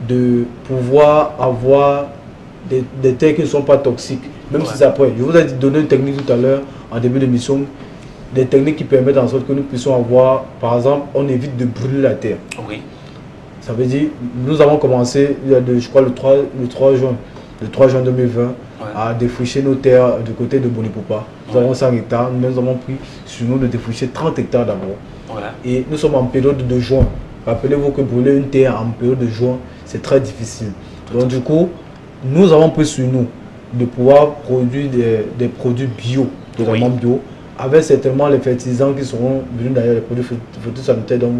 de pouvoir avoir des terres qui ne sont pas toxiques. Même si c'est après. Je vous ai donné une technique tout à l'heure en début d'émission, des techniques qui permettent en sorte que nous puissions avoir, par exemple, on évite de brûler la terre. Ça veut dire, nous avons commencé, je crois, le 3 juin 2020, à défricher nos terres du côté de Bonipopa. Nous avons 5 hectares, nous avons pris sur nous de défricher 30 hectares d'abord. Et nous sommes en période de juin. Rappelez-vous que brûler une terre en période de juin, c'est très difficile. Donc du coup, nous avons pris sur nous de pouvoir produire des produits bio, totalement bio, avec certainement les fertilisants qui seront venus d'ailleurs, les produits phytosanitaires dont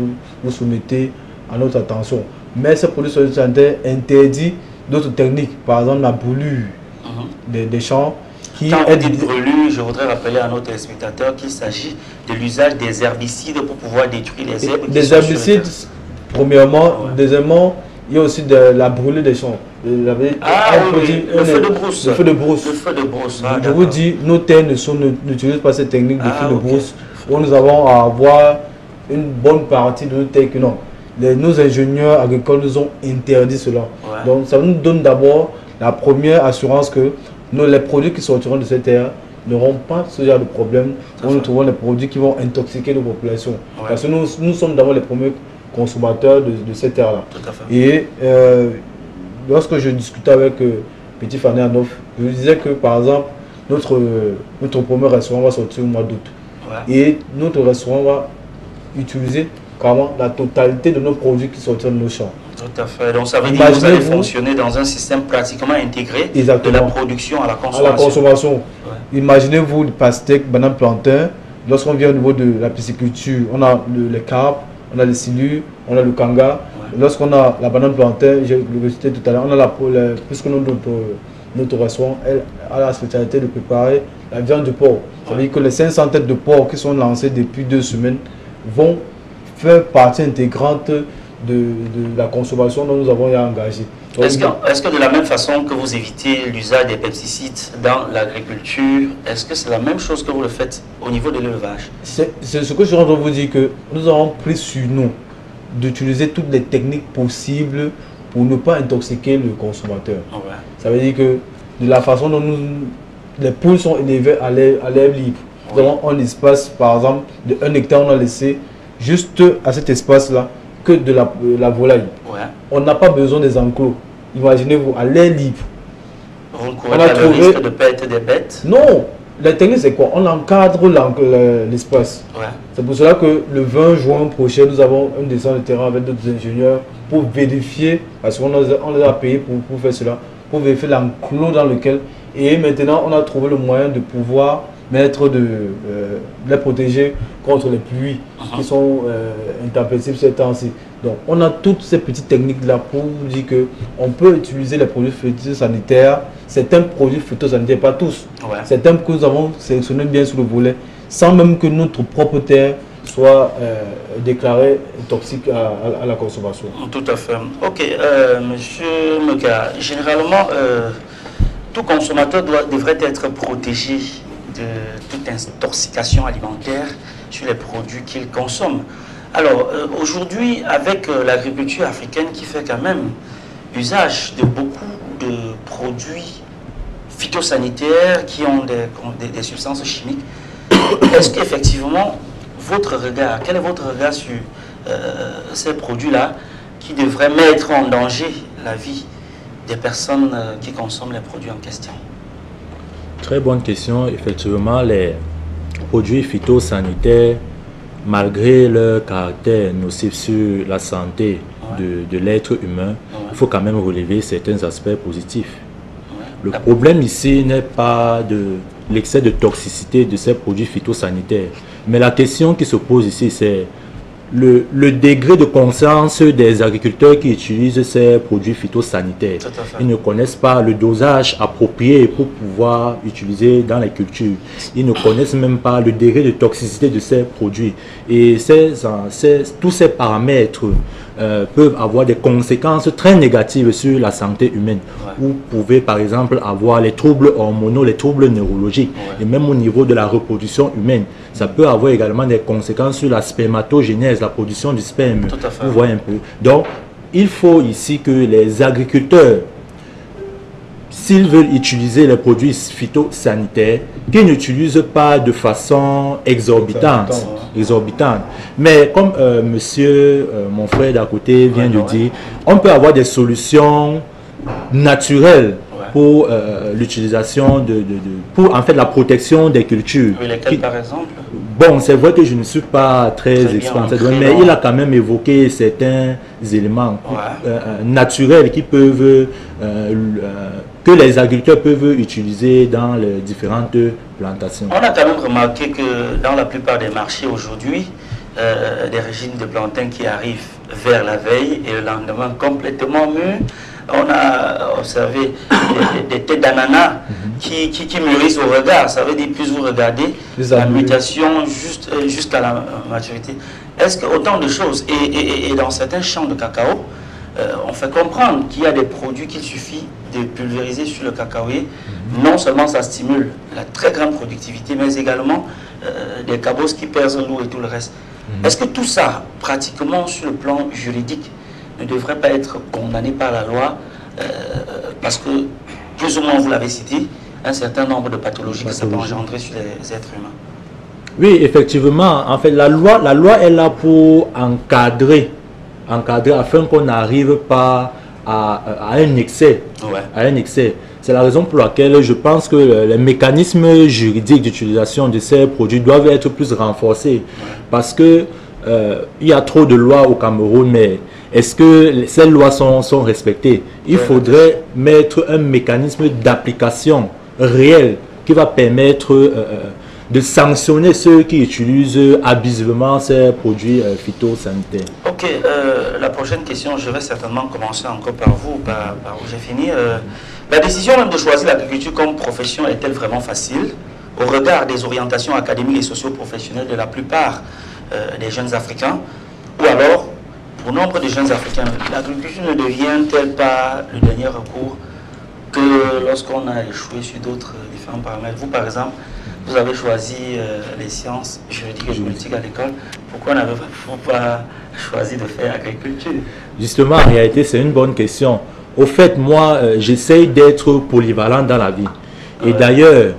vous soumettez à notre attention. Mais ces produits phytosanitaires interdisent d'autres techniques, par exemple la brûlure des champs. Quand on dit brûlure, je voudrais rappeler à nos téléspectateurs qu'il s'agit de l'usage des herbicides pour pouvoir détruire les herbes. Des herbicides, premièrement. Deuxièmement, il y a aussi de la brûlure des champs. Le feu de brousse. Le feu de brousse. Le feu de brousse. Je vous dis, nos terres n'utilisent pas cette technique de feu de brousse, où nous avons à avoir une bonne partie de nos terres que non. Nos ingénieurs agricoles nous ont interdit cela. Donc ça nous donne d'abord la première assurance que les produits qui sortiront de cette terre n'auront pas ce genre de problème. Nous trouvons les produits qui vont intoxiquer nos populations. Parce que nous sommes d'abord les premiers consommateurs de cette terre-là. Et lorsque je discutais avec Petit Fané Anof, je lui disais que par exemple, notre premier restaurant va sortir au mois d'août. Et notre restaurant va utiliser carrément la totalité de nos produits qui sortent de nos champs. Tout à fait. Donc ça veut dire que vous allez fonctionner dans un système pratiquement intégré de la production à la consommation. Imaginez-vous le pastèque, banane plantain. Lorsqu'on vient au niveau de la pisciculture, on a les carpes, on a les silures, on a le kanga. Lorsqu'on a la banane plantain, j'ai le cité tout à l'heure, on a puisque notre restaurant a la spécialité de préparer la viande de porc. Ça veut dire que les 500 têtes de porc qui sont lancées depuis 2 semaines vont faire partie intégrante de la consommation dont nous avons engagé. Est-ce que de la même façon que vous évitez l'usage des pesticides dans l'agriculture, est-ce que c'est la même chose que vous le faites au niveau de l'élevage? C'est ce que je suis en train de vous dire, que nous avons pris sur nous d'utiliser toutes les techniques possibles pour ne pas intoxiquer le consommateur. Ouais. Ça veut dire que de la façon dont les poules sont élevées à l'air libre, nous avons un espace, par exemple, de 1 hectare, on a laissé juste à cet espace-là que de la volaille. Ouais. On n'a pas besoin des enclos. Imaginez-vous, à l'air libre. Vous ne courez pas le risque de perdre des bêtes? Non, la technique c'est quoi? On encadre l'espace. Ouais. C'est pour cela que le 20 juin prochain, nous avons un descente de terrain avec d'autres ingénieurs pour vérifier, parce qu'on les a payés pour faire cela, pour vérifier l'enclos dans lequel. Et maintenant, on a trouvé le moyen de pouvoir les protéger contre les pluies qui sont intempestives ces temps-ci. Donc, on a toutes ces petites techniques-là pour dire qu'on peut utiliser les produits phytosanitaires, certains produits phytosanitaires, pas tous, certains que nous avons sélectionnés bien sur le volet, sans même que notre propre terre soit déclarée toxique à la consommation. Tout à fait. Ok, monsieur Mega, généralement, tout consommateur devrait être protégé de toute intoxication alimentaire sur les produits qu'il consomme. Alors, aujourd'hui, avec l'agriculture africaine qui fait quand même usage de beaucoup de produits phytosanitaires qui ont des substances chimiques, est-ce qu'effectivement, quel est votre regard sur ces produits-là qui devraient mettre en danger la vie des personnes qui consomment les produits en question? Très bonne question. Effectivement, les produits phytosanitaires, malgré leur caractère nocif sur la santé de l'être humain, il faut quand même relever certains aspects positifs. Le problème ici n'est pas de l'excès de toxicité de ces produits phytosanitaires, mais la question qui se pose ici, c'est le degré de conscience des agriculteurs qui utilisent ces produits phytosanitaires. Ils ne connaissent pas le dosage approprié pour pouvoir utiliser dans la culture. Ils ne connaissent même pas le degré de toxicité de ces produits. Et tous ces paramètres peuvent avoir des conséquences très négatives sur la santé humaine. Vous pouvez par exemple avoir les troubles hormonaux, les troubles neurologiques, et même au niveau de la reproduction humaine. Ça peut avoir également des conséquences sur la spermatogénèse, la production du sperme. Vous voyez un peu. Donc, il faut ici que les agriculteurs, s'ils veulent utiliser les produits phytosanitaires, qu'ils n'utilisent pas de façon exorbitante. Mais comme monsieur, mon frère d'à côté vient de dire, on peut avoir des solutions naturelles pour l'utilisation pour en fait la protection des cultures. Lesquelles par exemple? Bon, c'est vrai que je ne suis pas très expert, mais il a quand même évoqué certains éléments naturels qui peuvent que les agriculteurs peuvent utiliser dans les différentes plantations. On a quand même remarqué que dans la plupart des marchés aujourd'hui, des régimes de plantains qui arrivent vers la veille et le lendemain complètement mûrs. On a observé des têtes d'ananas qui mûrissent au regard. Ça veut dire plus vous regardez la mutation jusqu'à la maturité. Est-ce que autant de choses, et dans certains champs de cacao, on fait comprendre qu'il y a des produits qu'il suffit de pulvériser sur le cacaoyer. Non seulement ça stimule la très grande productivité, mais également des cabosses qui pèsent l'eau et tout le reste. Est-ce que tout ça, pratiquement sur le plan juridique, ne devrait pas être condamné par la loi parce que, plus ou moins vous l'avez cité, un certain nombre de pathologies que ça peut engendrer sur les êtres humains? Oui, effectivement. En fait, la loi est là pour encadrer afin qu'on n'arrive pas à un excès. C'est la raison pour laquelle je pense que les mécanismes juridiques d'utilisation de ces produits doivent être plus renforcés. Parce que il y a trop de lois au Cameroun, mais est-ce que ces lois sont respectées? Il faudrait mettre un mécanisme d'application réel qui va permettre de sanctionner ceux qui utilisent abusivement ces produits phytosanitaires. Ok, la prochaine question, je vais certainement commencer encore par vous, par où j'ai fini. La décision même de choisir l'agriculture comme profession est-elle vraiment facile au regard des orientations académiques et socio-professionnelles de la plupart des jeunes Africains? Ou alors, pour nombre de jeunes Africains, l'agriculture ne devient-elle pas le dernier recours que lorsqu'on a échoué sur d'autres différents paramètres? Vous, par exemple, vous avez choisi les sciences juridiques et politiques à l'école. Pourquoi n'avez-vous pas choisi de faire agriculture? Justement, en réalité, c'est une bonne question. Au fait, moi, j'essaye d'être polyvalent dans la vie. Et d'ailleurs,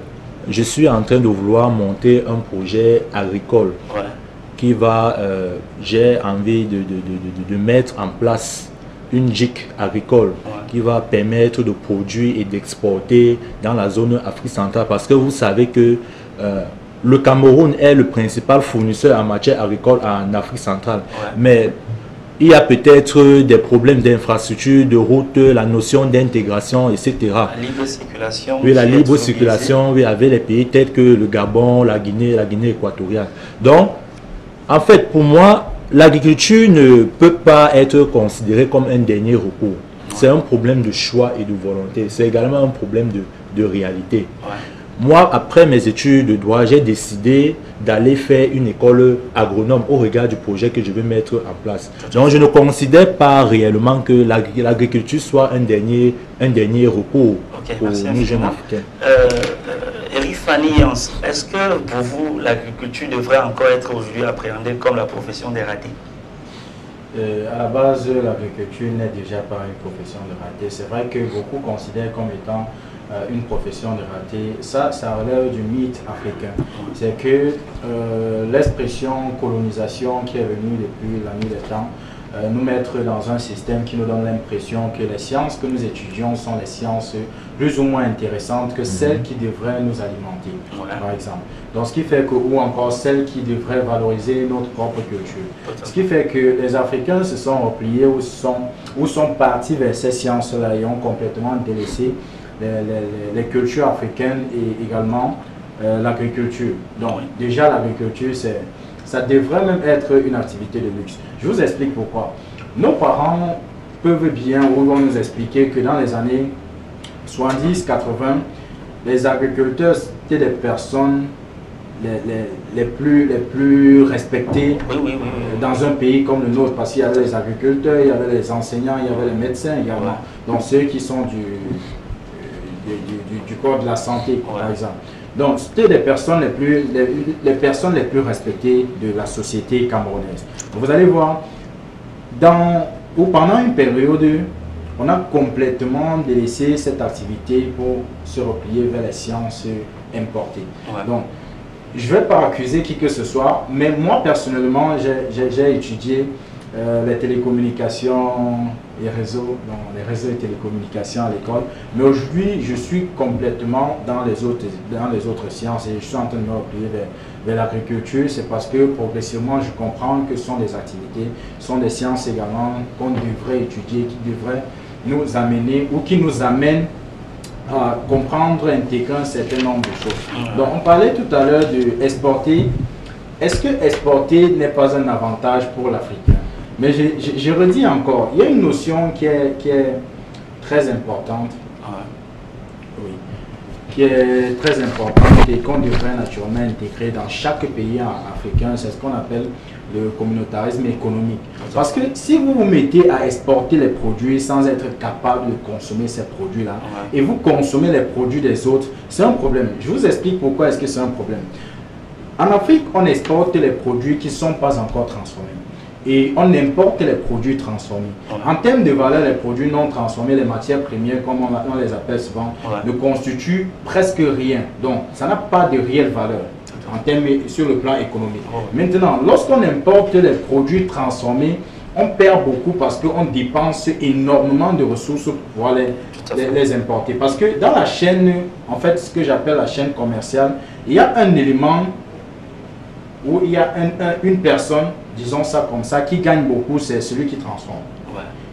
je suis en train de vouloir monter un projet agricole qui va, j'ai envie de mettre en place une GIC agricole qui va permettre de produire et d'exporter dans la zone Afrique centrale. Parce que vous savez que le Cameroun est le principal fournisseur en matière agricole en Afrique centrale. Mais il y a peut-être des problèmes d'infrastructure, de route, la notion d'intégration, etc. La libre circulation. Oui, la libre circulation, oui, avec les pays tels que le Gabon, la Guinée équatoriale. Donc, en fait, pour moi, l'agriculture ne peut pas être considérée comme un dernier recours. C'est un problème de choix et de volonté. C'est également un problème de réalité. Moi, après mes études de droit, j'ai décidé d'aller faire une école agronome au regard du projet que je veux mettre en place. Donc, je ne considère pas réellement que l'agriculture soit un dernier recours pour nous jeunes Africains. Eric Fanny, est-ce que pour vous, l'agriculture devrait encore être aujourd'hui appréhendée comme la profession des ratés? À la base, l'agriculture n'est déjà pas une profession de raté. C'est vrai que beaucoup considèrent comme étant une profession de raté. Ça relève du mythe africain. C'est que l'expression colonisation qui est venue depuis la nuit des temps nous mettre dans un système qui nous donne l'impression que les sciences que nous étudions sont les sciences plus ou moins intéressantes que celles qui devraient nous alimenter, par exemple. Donc, ce qui fait que, ou encore celles qui devraient valoriser notre propre culture. Ce qui fait que les Africains se sont repliés ou sont partis vers ces sciences-là et ont complètement délaissé les cultures africaines et également l'agriculture. Donc, déjà, l'agriculture, ça devrait même être une activité de luxe. Je vous explique pourquoi. Nos parents peuvent bien ou vont nous expliquer que dans les années 70-80, les agriculteurs étaient des personnes les plus respectées dans un pays comme le nôtre, parce qu'il y avait les agriculteurs, il y avait les enseignants, il y avait les médecins également. Donc ceux qui sont du corps de la santé, par exemple. Donc, c'était les personnes les plus respectées de la société camerounaise. Vous allez voir, pendant une période, on a complètement délaissé cette activité pour se replier vers les sciences importées. Donc, je ne vais pas accuser qui que ce soit, mais moi, personnellement, j'ai étudié les télécommunications et réseaux, les réseaux et télécommunications à l'école. Mais aujourd'hui, je suis complètement dans les autres sciences et je suis en train de me replier vers l'agriculture. C'est parce que progressivement, je comprends que ce sont des activités, ce sont des sciences également qu'on devrait étudier, qui devraient nous amener ou qui nous amènent à comprendre, intégrer un certain nombre de choses. Donc, on parlait tout à l'heure d'exporter. Est-ce que exporter n'est pas un avantage pour l'Africain? Mais je redis encore, il y a une notion qui est très importante, qui est très importante et qu'on devrait naturellement intégrer dans chaque pays africain, c'est ce qu'on appelle le communautarisme économique. Parce que si vous vous mettez à exporter les produits sans être capable de consommer ces produits-là, et vous consommez les produits des autres, c'est un problème. Je vous explique pourquoi est-ce que c'est un problème. En Afrique, on exporte les produits qui ne sont pas encore transformés. Et on importe les produits transformés. En termes de valeur, les produits non transformés, les matières premières, comme on les appelle souvent, ne constituent presque rien. Donc, ça n'a pas de réelle valeur en termes, sur le plan économique. Maintenant, lorsqu'on importe les produits transformés, on perd beaucoup parce qu'on dépense énormément de ressources pour pouvoir les importer. Parce que dans la chaîne, en fait, ce que j'appelle la chaîne commerciale, il y a un élément où il y a une personne, disons ça comme ça, qui gagne beaucoup, c'est celui qui transforme.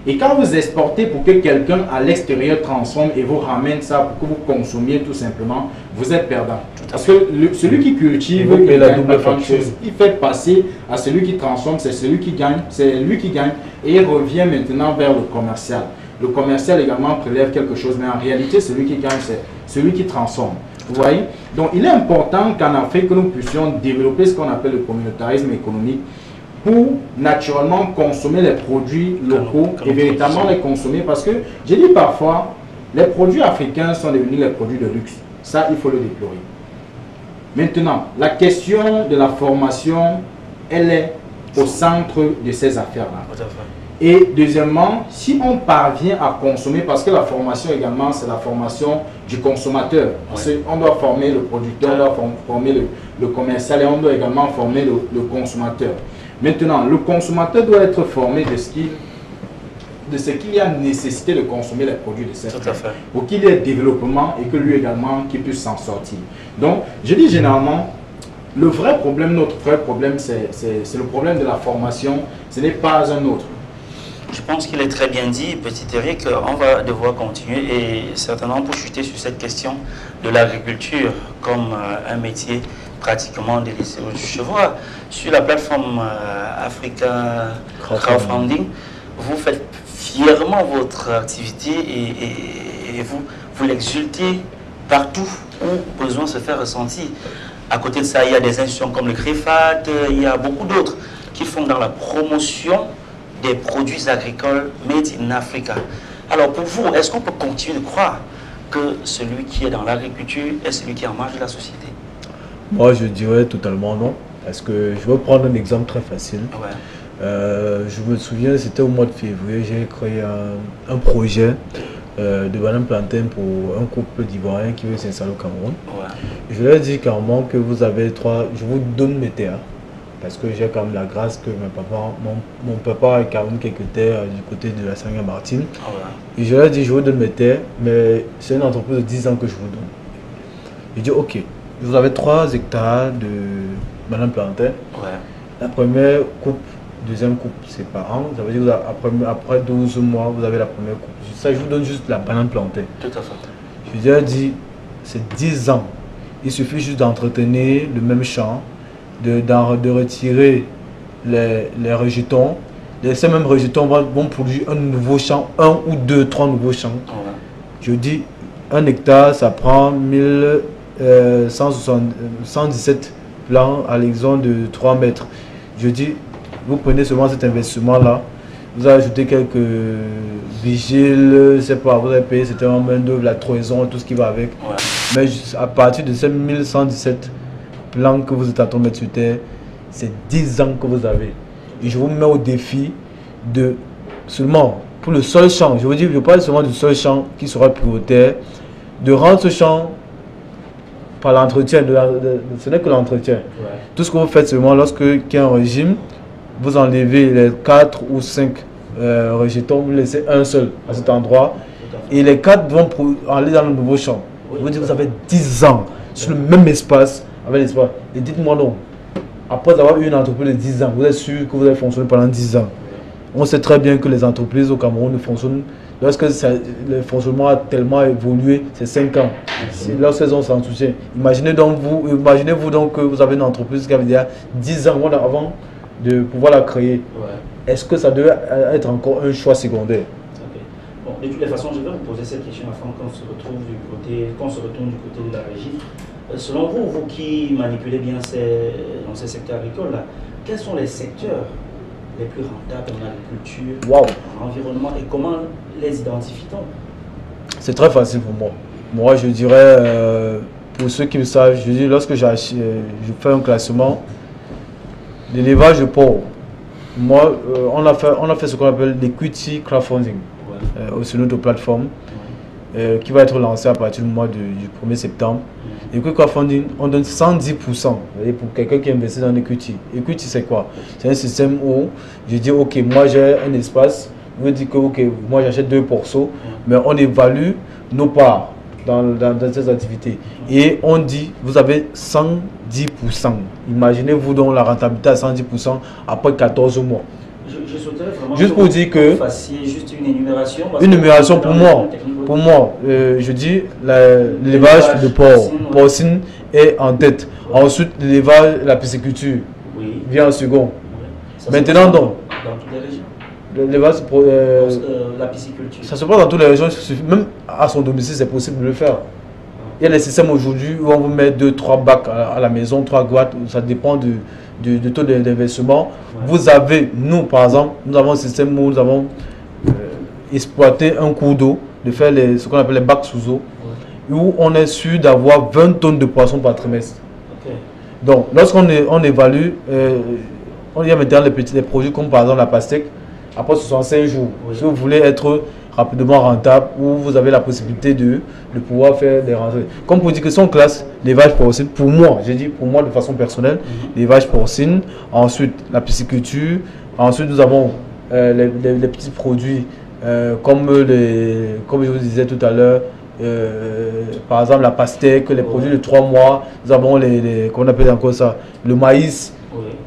Et quand vous exportez pour que quelqu'un à l'extérieur transforme et vous ramène ça pour que vous consommiez tout simplement, vous êtes perdant. Parce que celui qui cultive, il la double chose, il fait passer à celui qui transforme, c'est celui qui gagne, et il revient maintenant vers le commercial. Le commercial également prélève quelque chose, mais en réalité, celui qui gagne, c'est celui qui transforme. Vous voyez? Donc, il est important qu'en Afrique, nous puissions développer ce qu'on appelle le communautarisme économique pour naturellement consommer les produits locaux et véritablement les consommer. Parce que j'ai dit parfois, les produits africains sont devenus les produits de luxe. Ça, il faut le déplorer. Maintenant, la question de la formation, elle est au centre de ces affaires-là. Et deuxièmement, si on parvient à consommer, parce que la formation également, c'est la formation du consommateur. On doit former le producteur, on doit former le commercial et on doit également former le consommateur. Maintenant, le consommateur doit être formé de ce qu'il y a nécessité de consommer les produits de cette terre, pour qu'il y ait développement et que lui également qu'il puisse s'en sortir. Donc, je dis généralement, le vrai problème, notre vrai problème, c'est le problème de la formation, ce n'est pas un autre. Je pense qu'il est très bien dit, petit Eric, on va devoir continuer et certainement pour chuter sur cette question de l'agriculture comme un métier pratiquement délaissé. Je vois sur la plateforme Africa Crowdfunding, vous faites fièrement votre activité et vous l'exultez partout où besoin se fait ressentir. À côté de ça, il y a des institutions comme le CREFAT, il y a beaucoup d'autres qui font dans la promotion des produits agricoles made in Africa. Alors pour vous, est-ce qu'on peut continuer de croire que celui qui est dans l'agriculture est celui qui est en marge de la société? Moi, je dirais totalement non. Parce que je vais prendre un exemple très facile. Je me souviens, c'était au mois de février, j'ai créé un projet de banane plantain pour un couple d'Ivoiriens qui veut s'installer au Cameroun. Je leur ai dit carrément que vous avez je vous donne mes terres. Parce que j'ai quand même la grâce que mon papa a quand même quelques terres du côté de la Saint-Martin. Et je leur ai dit, je vous donne mes terres, mais c'est une entreprise de 10 ans que je vous donne. J'ai dit, ok, vous avez 3 hectares de banane plantain. La première coupe, deuxième coupe, c'est par an. Ça veut dire que après 12 mois, vous avez la première coupe. Ça, je vous donne juste la banane plantain. Tout à fait. Je lui ai dit, c'est 10 ans. Il suffit juste d'entretenir le même champ, de retirer les rejetons. Ces mêmes rejetons vont produire un nouveau champ, 1 ou 2, 3 nouveaux champs. Je dis, 1 hectare, ça prend 117 plants à l'exemple de 3 mètres. Je dis, vous prenez seulement cet investissement-là, vous avez ajouté quelques vigiles, je sais pas, vous avez payé certainement main d'œuvre, la trahison, tout ce qui va avec. Mais à partir de ces 1117 plans que vous êtes en train de mettre sur terre, c'est 10 ans que vous avez. Et je vous mets au défi de seulement, pour le seul champ, je vous dis, je parle seulement du seul champ qui sera prioritaire, de rendre ce champ par l'entretien, ce n'est que l'entretien. Tout ce que vous faites seulement lorsqu'il y a un régime, vous enlevez les 4 ou 5 rejetons, vous laissez un seul à cet endroit, et les 4 vont aller dans le nouveau champ. Je vous dis, vous avez 10 ans sur le même espace, avec l'espace. Et dites-moi donc, après avoir eu une entreprise de 10 ans, vous êtes sûr que vous allez fonctionner pendant 10 ans? On sait très bien que les entreprises au Cameroun ne fonctionnent, lorsque le fonctionnement a tellement évolué, c'est 5 ans. Lorsqu'elles ont s'en soutien. Imaginez-vous donc que vous avez une entreprise qui avait déjà 10 ans avant de pouvoir la créer. Est-ce que ça devait être encore un choix secondaire? Bon, de toutes les façons, je vais vous poser cette question afin qu'on se retourne du côté de la régie. Selon vous, vous qui manipulez bien dans ces secteurs agricoles-là, quels sont les secteurs les plus rentables en agriculture, en environnement, et comment les identifie-t-on? C'est très facile pour moi. Moi, je dirais, pour ceux qui le savent, je dis, lorsque je fais un classement, l'élevage de porc, moi, on a fait ce qu'on appelle l'equity crowdfunding sur notre plateforme, qui va être lancé à partir du mois du 1er septembre. Equity crowdfunding, on donne 110% pour quelqu'un qui investit dans l'equity. Equity, c'est quoi? C'est un système où je dis, ok, moi j'ai un espace, je me dis que ok, moi j'achète 2 porceaux, mais on évalue nos parts dans ces activités. Et on dit, vous avez 110%. Imaginez-vous donc la rentabilité à 110% après 14 mois. Je souhaiterais vraiment juste pour dire que... juste une énumération. Une énumération pour moi, je dis l'élevage de porc, porcine est en tête. Ensuite, l'élevage, la pisciculture vient en second. Maintenant donc, dans toutes les régions. L'élevage, la pisciculture. Ça se passe dans toutes les régions, même à son domicile, c'est possible de le faire. Il y a des systèmes aujourd'hui où on vous met 2-3 bacs à la maison, 3 boîtes, ça dépend de du taux d'investissement. Vous avez, nous par exemple, nous avons un système où nous avons exploité un cours d'eau, de faire ce qu'on appelle les bacs sous eau, où on est sûr d'avoir 20 tonnes de poissons par trimestre. Donc, lorsqu'on on évalue, on y a maintenant les produits comme par exemple la pastèque, après 65 jours. Si vous voulez être rapidement rentable, ou vous avez la possibilité de pouvoir faire des rentrées. Comme pour dire que son classe, l'élevage porcine, pour moi, j'ai dit pour moi de façon personnelle, l'élevage porcine, ensuite la pisciculture, ensuite nous avons les petits produits comme je vous disais tout à l'heure, par exemple la pastèque, les produits de 3 mois, nous avons qu'on appelle encore ça, le maïs,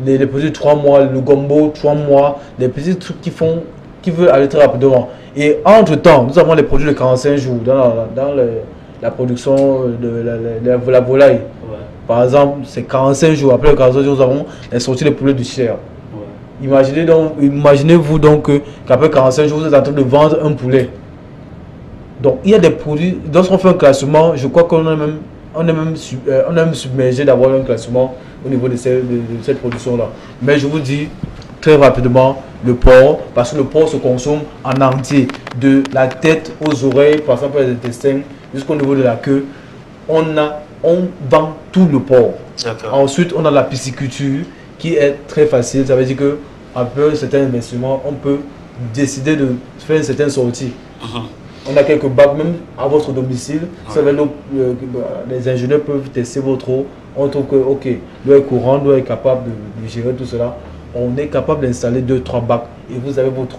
les produits de 3 mois, le gombo, 3 mois, les petits trucs qui veulent aller très rapidement. Et entre-temps, nous avons les produits de 45 jours dans la production de la volaille. Par exemple, c'est 45 jours. Après les 45 jours, nous avons les sorties de poulet de chair. Imaginez-vous donc qu'après 45 jours, vous êtes en train de vendre un poulet. Donc, il y a des produits, lorsqu'on fait un classement, je crois qu'on est même submergé d'avoir un classement au niveau de cette production-là. Mais je vous dis très rapidement, le porc, parce que le porc se consomme en entier, de la tête aux oreilles, par exemple les intestins, jusqu'au niveau de la queue. On vend tout le porc. Ensuite, on a la pisciculture qui est très facile. Ça veut dire que après certains investissements, on peut décider de faire une certaine sortie. On a quelques bacs même à votre domicile. Les ingénieurs peuvent tester votre eau. On trouve que ok, l'eau est courante, l'eau est capable de gérer tout cela. On est capable d'installer 2-3 bacs et vous avez votre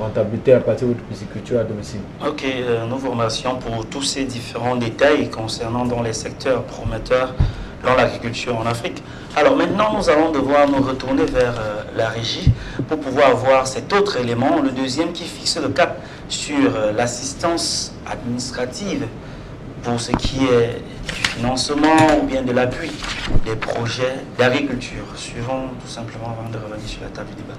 rentabilité à partir de votre pisciculture à domicile. Ok, nous vous remercions pour tous ces différents détails concernant dans les secteurs prometteurs dans l'agriculture en Afrique. Alors maintenant, nous allons devoir nous retourner vers la régie pour pouvoir voir cet autre élément, le deuxième qui fixe le cap sur l'assistance administrative pour ce qui est du financement ou bien de l'appui des projets d'agriculture. Suivons tout simplement avant de revenir sur la table du débat.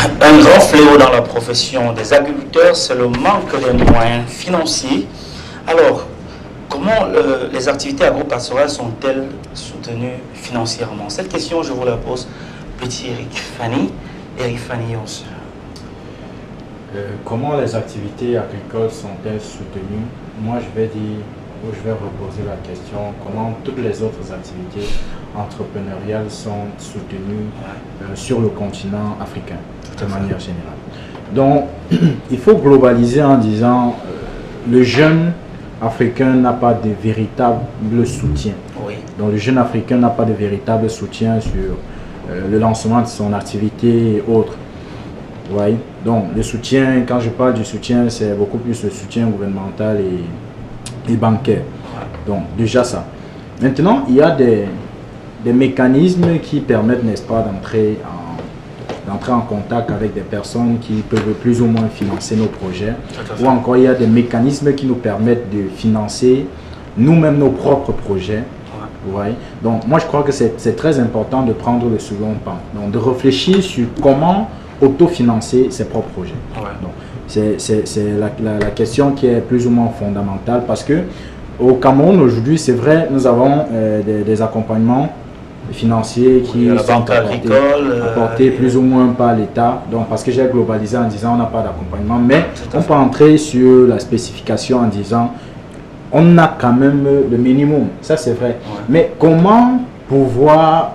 Un grand fléau dans la profession des agriculteurs, c'est le manque des moyens financiers. Alors, comment les activités agro-pastorales sont-elles soutenues financièrement? Cette question, je vous la pose, petit Eric Fanny. Eric Fanny, comment les activités agricoles sont-elles soutenues? Moi, je vais reposer la question, comment toutes les autres activités entrepreneuriales sont soutenues sur le continent africain, de manière générale. Donc, il faut globaliser en disant le jeune africain n'a pas de véritable soutien. Oui. Donc, le jeune africain n'a pas de véritable soutien sur le lancement de son activité et autres. Ouais. Donc, le soutien, quand je parle du soutien, c'est beaucoup plus le soutien gouvernemental et bancaire. Donc, déjà ça. Maintenant, il y a des mécanismes qui permettent, n'est-ce pas, d'entrer en contact avec des personnes qui peuvent plus ou moins financer nos projets. Ou encore, il y a des mécanismes qui nous permettent de financer nous-mêmes nos propres projets. Ouais. Donc, moi, je crois que c'est très important de prendre le second pas. Donc, de réfléchir sur comment autofinancer ses propres projets. Donc, c'est la question qui est plus ou moins fondamentale parce que au Cameroun, aujourd'hui, c'est vrai, nous avons des accompagnements financiers qui sont apportés plus ou moins par l'État. Donc, parce que j'ai globalisé en disant on n'a pas d'accompagnement, mais on peut entrer sur la spécification en disant on a quand même le minimum. Ça, c'est vrai. Mais comment pouvoir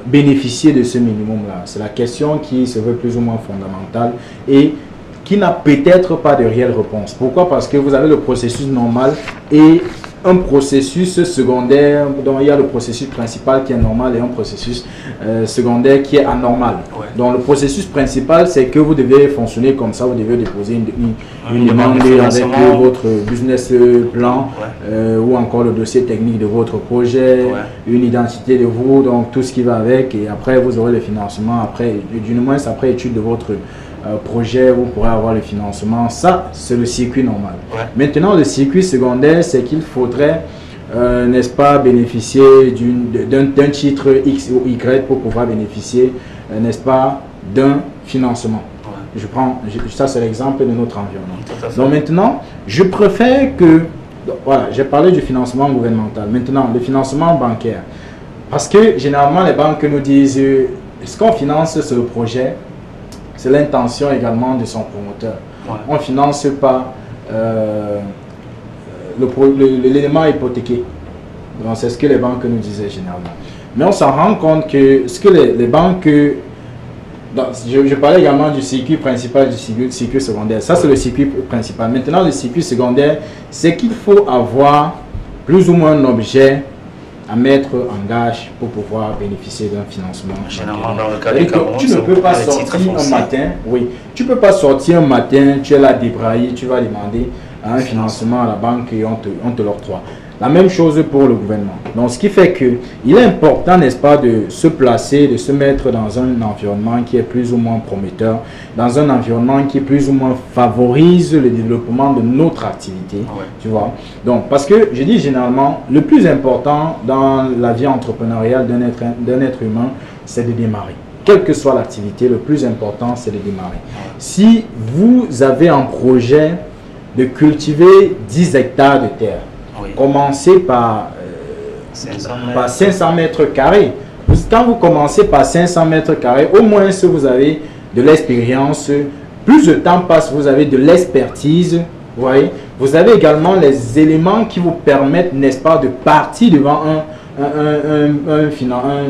bénéficier de ce minimum-là? C'est la question qui se veut plus ou moins fondamentale et qui n'a peut-être pas de réelle réponse. Pourquoi? Parce que vous avez le processus normal et un processus secondaire, donc il y a le processus principal qui est normal et un processus secondaire qui est anormal. Donc le processus principal, c'est que vous devez fonctionner comme ça, vous devez déposer une demande avec votre business plan ou encore le dossier technique de votre projet, une identité de vous, donc tout ce qui va avec, et après vous aurez le financement, après, du moins après étude de votre projet, vous pourrez avoir le financement. Ça, c'est le circuit normal. Maintenant, le circuit secondaire, c'est qu'il faudrait, n'est-ce pas, bénéficier d'un titre X ou Y pour pouvoir bénéficier, n'est-ce pas, d'un financement. Ça, c'est l'exemple de notre environnement. Donc maintenant, je préfère que, voilà, j'ai parlé du financement gouvernemental. Maintenant, le financement bancaire. Parce que généralement, les banques nous disent, est-ce qu'on finance ce projet? C'est l'intention également de son promoteur. On ne finance pas l'élément hypothéqué. C'est ce que les banques nous disaient généralement. Mais on s'en rend compte que ce que les banques... Je parlais également du circuit principal, du circuit secondaire. Ça, c'est le circuit principal. Maintenant, le circuit secondaire, c'est qu'il faut avoir plus ou moins un objet à mettre en gage pour pouvoir bénéficier d'un financement. Généralement, dans le cas du Cameroun, tu ne peux pas sortir un matin, tu peux pas sortir un matin, tu es là débraillé, tu vas demander un financement à la banque et on te l'octroie. La même chose pour le gouvernement. Donc, ce qui fait qu'il est important, n'est-ce pas, de se placer, de se mettre dans un environnement qui est plus ou moins prometteur, dans un environnement qui plus ou moins favorise le développement de notre activité, tu vois. Donc, parce que je dis généralement, le plus important dans la vie entrepreneuriale d'un être humain, c'est de démarrer. Quelle que soit l'activité, le plus important, c'est de démarrer. Si vous avez un projet de cultiver 10 hectares de terre, commencez par 500 mètres carrés. Quand vous commencez par 500 mètres carrés, au moins si vous avez de l'expérience, plus le temps passe, vous avez de l'expertise, vous avez également les éléments qui vous permettent, n'est-ce pas, de partir devant un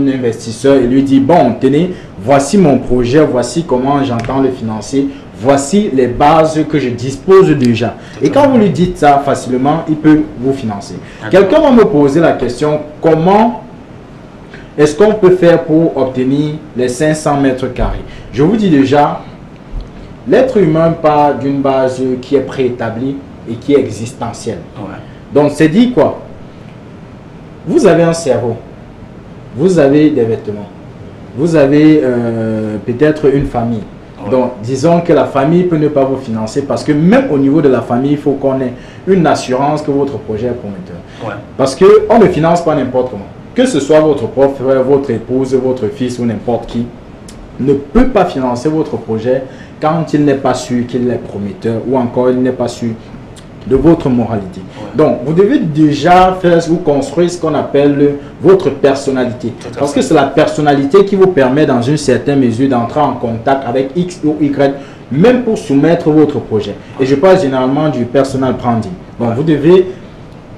investisseur et lui dire, bon, tenez, voici mon projet, voici comment j'entends le financer, voici les bases que je dispose déjà. Et quand vous lui dites ça facilement, il peut vous financer. Quelqu'un va me poser la question, comment est-ce qu'on peut faire pour obtenir les 500 mètres carrés? Je vous dis déjà, l'être humain part d'une base qui est préétablie et qui est existentielle. Donc, c'est dit quoi? Vous avez un cerveau, vous avez des vêtements, vous avez peut-être une famille. Donc, disons que la famille peut ne pas vous financer parce que même au niveau de la famille, il faut qu'on ait une assurance que votre projet est prometteur. Parce qu'on ne finance pas n'importe comment. Que ce soit votre propre frère, votre épouse, votre fils ou n'importe qui, ne peut pas financer votre projet quand il n'est pas sûr qu'il est prometteur ou encore il n'est pas sûr de votre moralité. Donc, vous devez déjà vous construire ce qu'on appelle votre personnalité. Parce que c'est la personnalité qui vous permet dans une certaine mesure d'entrer en contact avec X ou Y, même pour soumettre votre projet. Et je parle généralement du personal branding. Donc, vous devez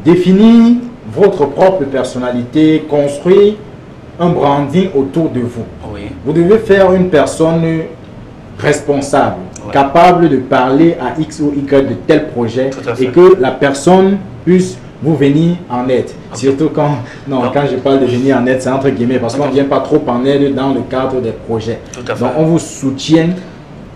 définir votre propre personnalité, construire un branding autour de vous. Vous devez faire une personne responsable, capable de parler à X ou Y de tel projet et que la personne puisse vous venir en aide. Surtout quand je parle de venir en aide, c'est entre guillemets, parce qu'on ne vient pas trop en aide dans le cadre des projets. Donc on vous soutient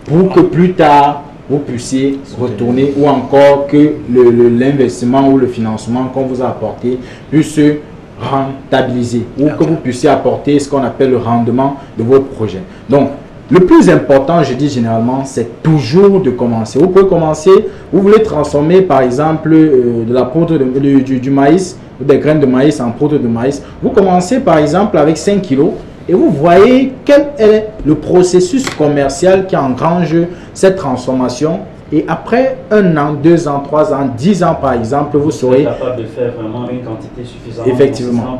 pour que plus tard, vous puissiez retourner ou encore que l'investissement ou le financement qu'on vous a apporté puisse se rentabiliser ou que vous puissiez apporter ce qu'on appelle le rendement de votre projet. Donc, le plus important, je dis généralement, c'est toujours de commencer. Vous pouvez commencer, vous voulez transformer par exemple de la poudre du maïs, des graines de maïs en poudre de maïs. Vous commencez par exemple avec 5 kilos et vous voyez quel est le processus commercial qui engrange cette transformation. Et après 1 an, 2 ans, 3 ans, 10 ans par exemple, vous serez capable de faire vraiment une quantité suffisante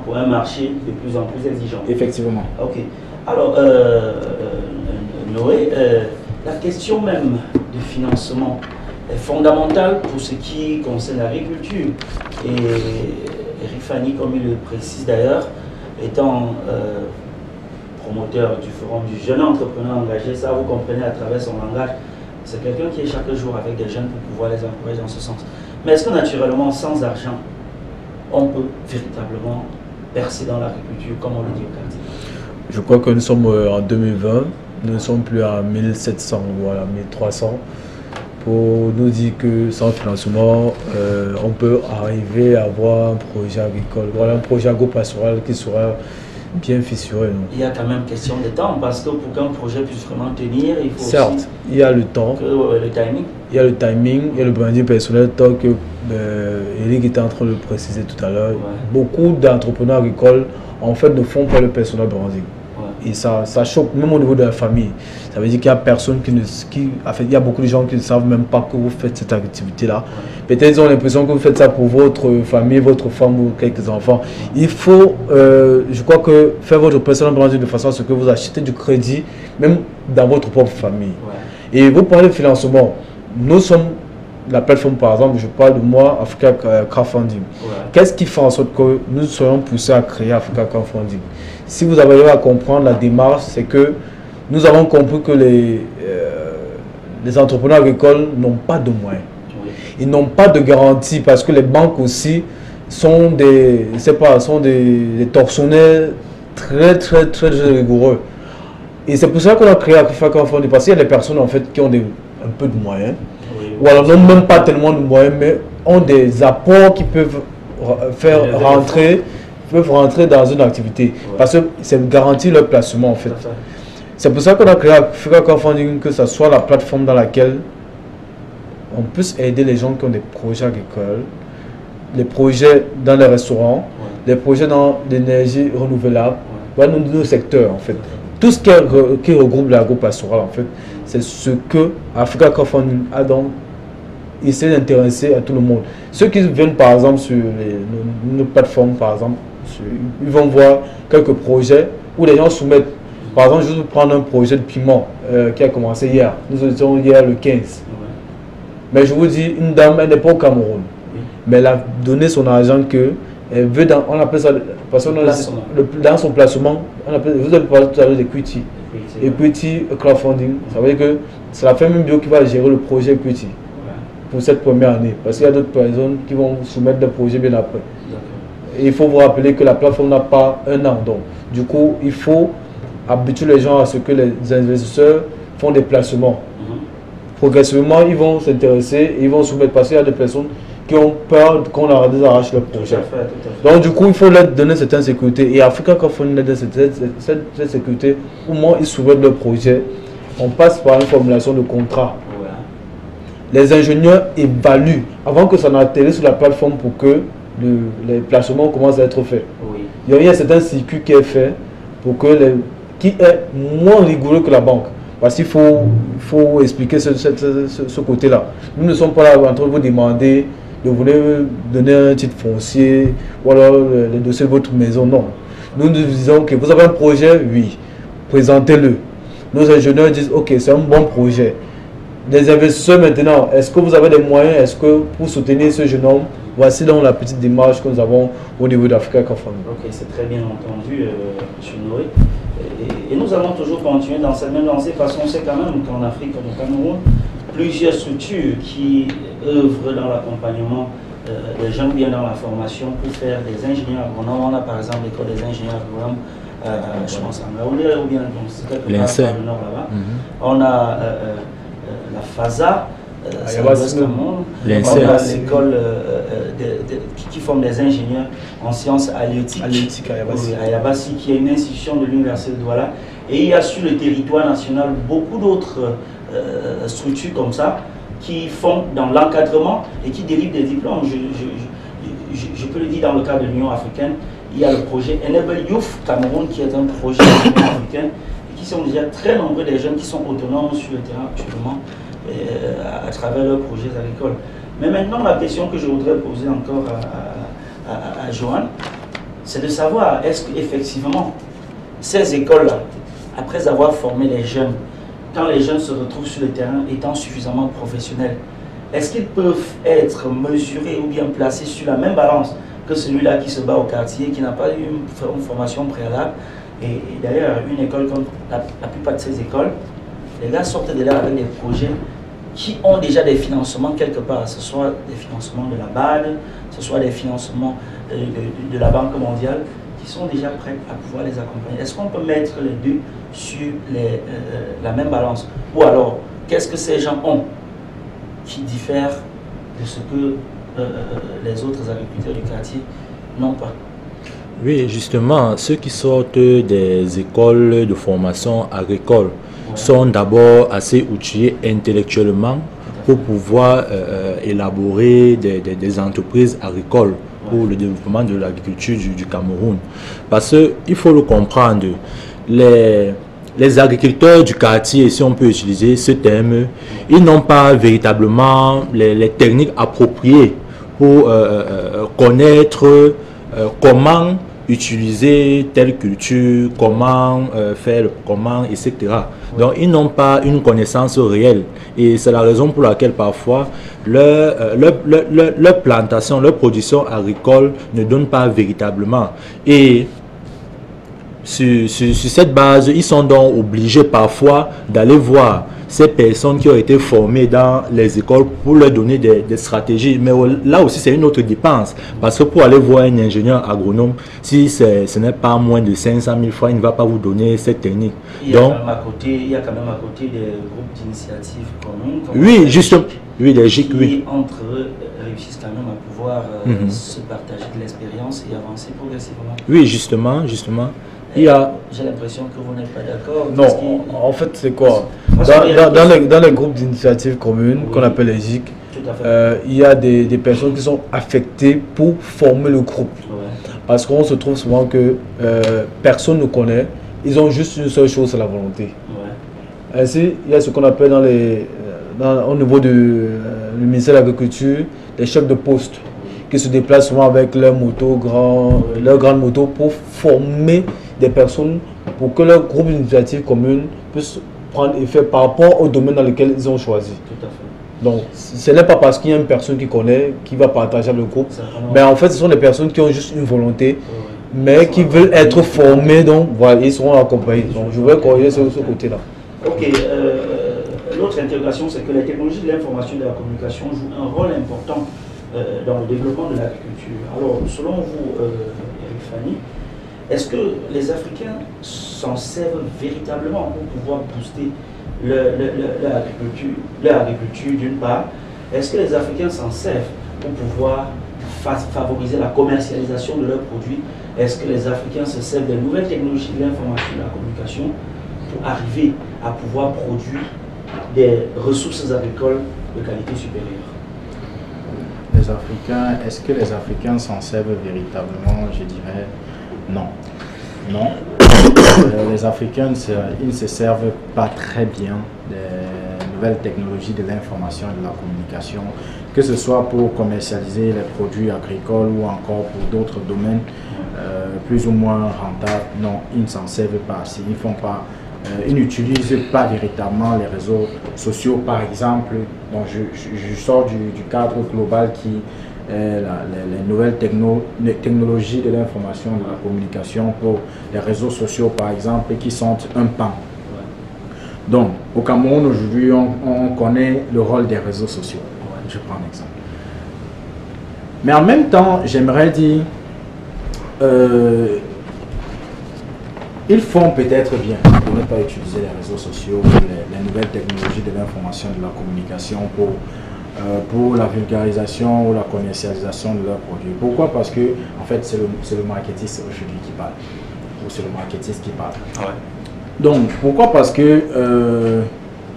pour un marché de plus en plus exigeant. Effectivement. Ok. Alors, Noé, la question même du financement est fondamentale pour ce qui concerne l'agriculture. Et Rifani, comme il le précise d'ailleurs, étant promoteur du forum du jeune entrepreneur engagé, ça vous comprenez à travers son langage, c'est quelqu'un qui est chaque jour avec des jeunes pour pouvoir les encourager dans ce sens. Mais est-ce que naturellement, sans argent, on peut véritablement percer dans l'agriculture, comme on le dit au quartier? Je crois que nous sommes en 2020, nous ne sommes plus à 1700 ou à 1300 pour nous dire que sans financement, on peut arriver à avoir un projet agricole, voilà, un projet agro-pastoral qui sera bien fissuré. Non? Il y a quand même question de temps, parce que pour qu'un projet puisse vraiment tenir, il faut certes, aussi il y a le temps, le timing. Il y a le timing, il y a le branding personnel, tant que Eric était en train de le préciser tout à l'heure. Beaucoup d'entrepreneurs agricoles, en fait, ne font pas le personal branding. Et ça choque, même au niveau de la famille. Ça veut dire qu'il y a personne il y a beaucoup de gens qui ne savent même pas que vous faites cette activité-là. Peut-être ils ont l'impression que vous faites ça pour votre famille, votre femme ou quelques enfants. Il faut, je crois que faire votre personal branding de façon à ce que vous achetez du crédit, même dans votre propre famille. Et vous parlez de financement. Nous sommes la plateforme, par exemple, je parle de moi, Africa Crowdfunding. Qu'est-ce qui fait en sorte que nous soyons poussés à créer Africa Crowdfunding? Si vous avez à comprendre la démarche, c'est que nous avons compris que les entrepreneurs agricoles n'ont pas de moyens. Ils n'ont pas de garantie parce que les banques aussi sont des tortionnaires très rigoureux. Et c'est pour ça qu'on a créé Africa Crowdfunding, parce qu'il y a des personnes en fait qui ont un peu de moyens, ou alors n'ont même pas tellement de moyens, mais ont des apports qui peuvent faire rentrer dans une activité, parce que c'est garantir leur placement en fait. C'est pour ça qu'on a créé Africa Crowdfunding, que ce soit la plateforme dans laquelle on puisse aider les gens qui ont des projets agricoles, les projets dans les restaurants, les projets dans l'énergie renouvelable, nos secteurs en fait. Tout ce qui regroupe l'agro-pastoral en fait, c'est ce que Africa Crowdfunding a donc essayé d'intéresser à tout le monde. Ceux qui viennent par exemple sur nos plateformes par exemple, ils vont voir quelques projets où les gens soumettent. Par exemple, je vais prendre un projet de piment qui a commencé hier. Nous étions hier le 15. Mais je vous dis, une dame, elle n'est pas au Cameroun. Mais elle a donné son argent elle veut on appelle ça, parce que dans son placement, vous avez parlé tout à l'heure d'Equity. Equity Crowdfunding, ça veut dire que c'est la famille bio qui va gérer le projet Equity pour cette première année. Parce qu'il y a d'autres personnes qui vont soumettre des projets bien après. Et il faut vous rappeler que la plateforme n'a pas 1 an. Donc, du coup, il faut habituer les gens à ce que les investisseurs font des placements. Progressivement, ils vont s'intéresser et ils vont soumettre, parce qu'il y a des personnes qui ont peur qu'on leur arrache le projet. Donc, du coup, il faut leur donner cette sécurité. Et Africa Crowdfunding leur donne cette sécurité. Au moins, ils soumettent leur projet. On passe par une formulation de contrat. Les ingénieurs évaluent avant que ça n'atterrisse sur la plateforme pour que les placements commencent à être faits. Il y a un certain circuit qui est fait pour que qui est moins rigoureux que la banque. Parce qu'il faut expliquer ce côté-là. Nous ne sommes pas là en train de vous demander de vouloir donner un titre foncier ou alors le dossier de votre maison. Non. Nous nous disons que vous avez un projet, oui, présentez-le. Nos ingénieurs disent, ok, c'est un bon projet. Les investisseurs maintenant, est-ce que vous avez des moyens? Est-ce que pour soutenir ce jeune homme, voici donc la petite démarche que nous avons au niveau d'Africa Kafam. Ok, c'est très bien entendu, M. Noé. Et nous allons toujours continuer dans cette même lancée parce qu'on sait quand même qu'en Afrique, comme au Cameroun, plusieurs structures qui œuvrent dans l'accompagnement des jeunes, bien dans la formation pour faire des ingénieurs agronomes. On a par exemple l'école des ingénieurs agronomes, je pense en Gaoundé, ou bien dans quelque part dans le nord là-bas. On a la FASA, on a l'école qui forme des ingénieurs en sciences halieutiques, à Yabassi, qui est une institution de l'université de Douala. Et il y a sur le territoire national beaucoup d'autres structures comme ça qui font dans l'encadrement et qui délivrent des diplômes. Je peux le dire dans le cadre de l'Union africaine, il y a le projet Enable Youth Cameroun qui est un projet africain et qui sont déjà très nombreux des jeunes qui sont autonomes sur le terrain actuellement à travers leurs projets agricoles. Mais maintenant, la question que je voudrais poser encore à Johan, c'est de savoir, est-ce qu'effectivement, ces écoles-là, après avoir formé les jeunes, quand les jeunes se retrouvent sur le terrain étant suffisamment professionnels, est-ce qu'ils peuvent être mesurés ou bien placés sur la même balance que celui-là qui se bat au quartier, qui n'a pas eu une formation préalable? Et d'ailleurs, une école comme la plupart de ces écoles, les gars sortent de là avec des projets qui ont déjà des financements quelque part, ce soit des financements de la BAD, ce soit des financements de la Banque mondiale, qui sont déjà prêts à pouvoir les accompagner. Est-ce qu'on peut mettre les deux sur la même balance? Ou alors, qu'est-ce que ces gens ont qui diffère de ce que les autres agriculteurs du quartier n'ont pas? Oui, justement, ceux qui sortent des écoles de formation agricole sont d'abord assez outillés intellectuellement pour pouvoir élaborer des entreprises agricoles pour le développement de l'agriculture du Cameroun. Parce qu'il faut le comprendre, les agriculteurs du quartier, si on peut utiliser ce terme, ils n'ont pas véritablement les techniques appropriées pour connaître comment utiliser telle culture, comment faire, etc. Donc ils n'ont pas une connaissance réelle et c'est la raison pour laquelle parfois leur plantation, leur production agricole ne donne pas véritablement. Et sur cette base, ils sont donc obligés parfois d'aller voir ces personnes qui ont été formées dans les écoles pour leur donner des stratégies. Mais là aussi, c'est une autre dépense. Parce que pour aller voir un ingénieur agronome, si ce n'est pas moins de 500 000 francs, il ne va pas vous donner cette technique. Il y a quand même à côté des groupes d'initiatives communes. Oui, justement. Oui, des GIC, qui entre eux réussissent quand même à pouvoir se partager de l'expérience et avancer progressivement. Oui, justement. J'ai l'impression que vous n'êtes pas d'accord. Non, en fait, c'est quoi? Dans les groupes d'initiatives communes, qu'on appelle les GIC, il y a des personnes qui sont affectées pour former le groupe. Parce qu'on se trouve souvent que personne ne connaît. Ils ont juste une seule chose, c'est la volonté. Ainsi, il y a ce qu'on appelle au niveau du ministère de l'Agriculture, les chefs de poste qui se déplacent souvent avec leur grande moto pour former des personnes pour que leur groupe d'initiative commune puisse prendre effet par rapport au domaine dans lequel ils ont choisi. Tout à fait. Donc, ce n'est pas parce qu'il y a une personne qui connaît, qui va partager avec le groupe, mais en fait, ce sont des personnes qui ont juste une volonté, mais qui veulent être formées, donc voilà, ils seront accompagnés. Donc, je vais corriger ce côté-là. Ok. L'autre interrogation, c'est que les technologies de l'information et de la communication jouent un rôle important dans le développement de l'agriculture. Alors, selon vous, Eric Fanny, est-ce que les Africains s'en servent véritablement pour pouvoir booster leur agriculture d'une part? Est-ce que les Africains s'en servent pour pouvoir favoriser la commercialisation de leurs produits? Est-ce que les Africains se servent des nouvelles technologies de l'information et de la communication pour arriver à pouvoir produire des ressources agricoles de qualité supérieure? Les Africains, est-ce que les Africains s'en servent véritablement? Je dirais non. Non. les Africains, ils ne se servent pas très bien des nouvelles technologies de l'information et de la communication, que ce soit pour commercialiser les produits agricoles ou encore pour d'autres domaines plus ou moins rentables. Non, ils ne s'en servent pas assez. Ils n'utilisent pas véritablement les réseaux sociaux, par exemple. Donc je sors du cadre global qui est les nouvelles technologies de l'information et de la communication pour les réseaux sociaux, par exemple, qui sont un pan. Donc, au Cameroun, aujourd'hui, on connaît le rôle des réseaux sociaux. Je prends un exemple. Mais en même temps, j'aimerais dire, ils font peut-être bien de ne pas utiliser les réseaux sociaux, les nouvelles technologies de l'information et de la communication pour la vulgarisation ou la commercialisation de leurs produits. Pourquoi? Parce que, en fait, c'est le marketiste aujourd'hui qui parle. Ou c'est le marketiste qui parle. Ouais. Donc, pourquoi? Parce que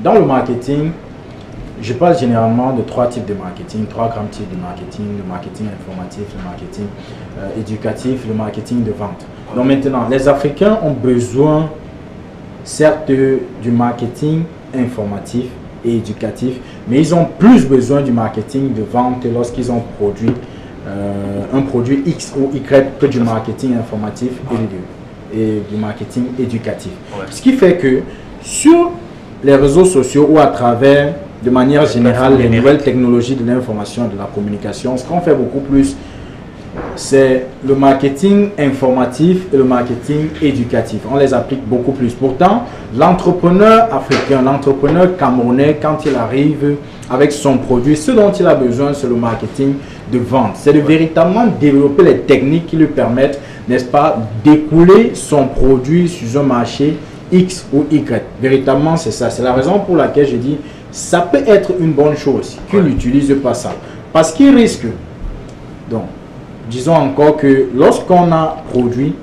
dans le marketing, je parle généralement de 3 types de marketing, 3 grands types de marketing: le marketing informatif, le marketing éducatif, le marketing de vente. Donc maintenant, les Africains ont besoin, certes, du marketing informatif et éducatif, mais ils ont plus besoin du marketing de vente lorsqu'ils ont produit un produit X ou Y que du marketing informatif et du marketing éducatif. Ouais. Ce qui fait que sur les réseaux sociaux ou à travers, de manière générale, les nouvelles technologies de l'information et de la communication, ce qu'on fait beaucoup plus, c'est le marketing informatif et le marketing éducatif. On les applique beaucoup plus. Pourtant, l'entrepreneur africain, l'entrepreneur camerounais, quand il arrive avec son produit, ce dont il a besoin, c'est le marketing de vente. C'est de véritablement développer les techniques qui lui permettent, n'est-ce pas, d'écouler son produit sur un marché X ou Y. Véritablement, c'est ça. C'est la raison pour laquelle je dis, ça peut être une bonne chose qu'il n'utilise pas ça. Parce qu'il risque. Donc, disons encore que lorsqu'on a produit,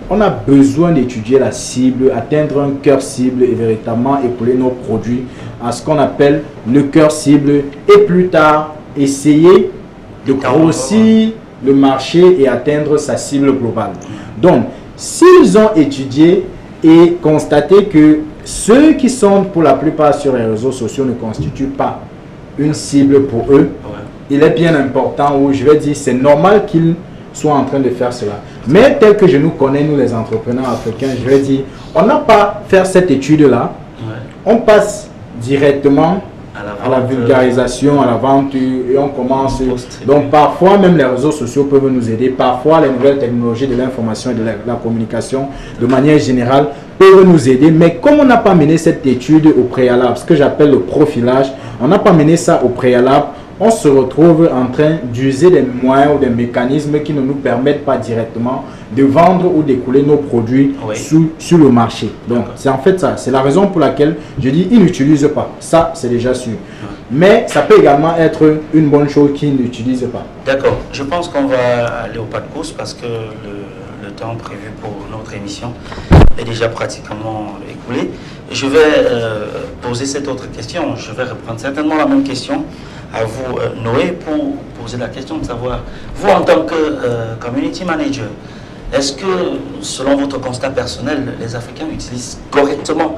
on a besoin d'étudier la cible, atteindre un cœur cible et véritablement écouler nos produits à ce qu'on appelle le cœur cible et plus tard essayer de grossir le marché et atteindre sa cible globale. Donc, s'ils ont étudié et constaté que ceux qui sont pour la plupart sur les réseaux sociaux ne constituent pas une cible pour eux, il est bien important, ou je vais dire, c'est normal qu'ils soient en train de faire cela. Mais tel que je nous connais, nous les entrepreneurs africains, je vais dire, on n'a pas fait cette étude-là. On passe directement à la vulgarisation, à la vente, et on commence. Donc parfois, même les réseaux sociaux peuvent nous aider. Parfois, les nouvelles technologies de l'information et de la communication, de manière générale, peuvent nous aider. Mais comme on n'a pas mené cette étude au préalable, ce que j'appelle le profilage, on n'a pas mené ça au préalable, on se retrouve en train d'user des moyens ou des mécanismes qui ne nous permettent pas directement de vendre ou d'écouler nos produits sur le marché. Donc, c'est en fait ça. C'est la raison pour laquelle je dis ils n'utilisent pas. Ça, c'est déjà sûr. Mais ça peut également être une bonne chose qu'ils n'utilisent pas. D'accord. Je pense qu'on va aller au pas de course parce que le temps prévu pour notre émission est déjà pratiquement écoulé. Je vais poser cette autre question. Je vais reprendre certainement la même question à vous, Noé, pour poser la question de savoir, vous en tant que community manager, est-ce que, selon votre constat personnel, les Africains utilisent correctement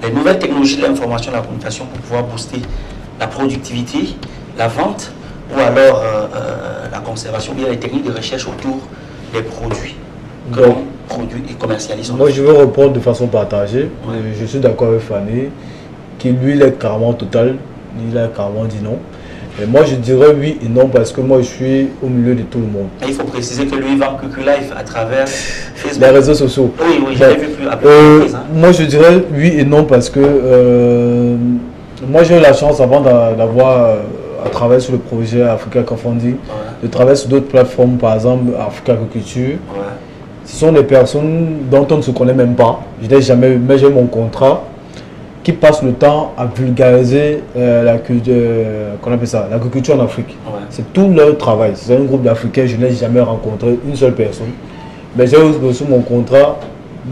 les nouvelles technologies de l'information et de la communication pour pouvoir booster la productivité, la vente, ou alors la conservation, ou bien les techniques de recherche autour des produits que l'on produit et commercialise? Moi, je veux répondre de façon partagée. Je suis d'accord avec Fanny, qui lui, il est carrément total, il a carrément dit non. Et moi, je dirais oui et non parce que moi, je suis au milieu de tout le monde. Et il faut préciser que lui vend Live à travers Facebook. Les réseaux sociaux. Oui, j'avais vu plus après. Moi, je dirais oui et non parce que moi, j'ai eu la chance avant d'avoir à travailler sur le projet Africa Crowdfunding, de travailler sur d'autres plateformes, par exemple Africa Agriculture. Ce sont des personnes dont on ne se connaît même pas. Je n'ai jamais, mais j'ai mon contrat, qui passent le temps à vulgariser l'agriculture en Afrique. C'est tout leur travail. C'est un groupe d'Africains, je n'ai jamais rencontré une seule personne. Mais j'ai reçu mon contrat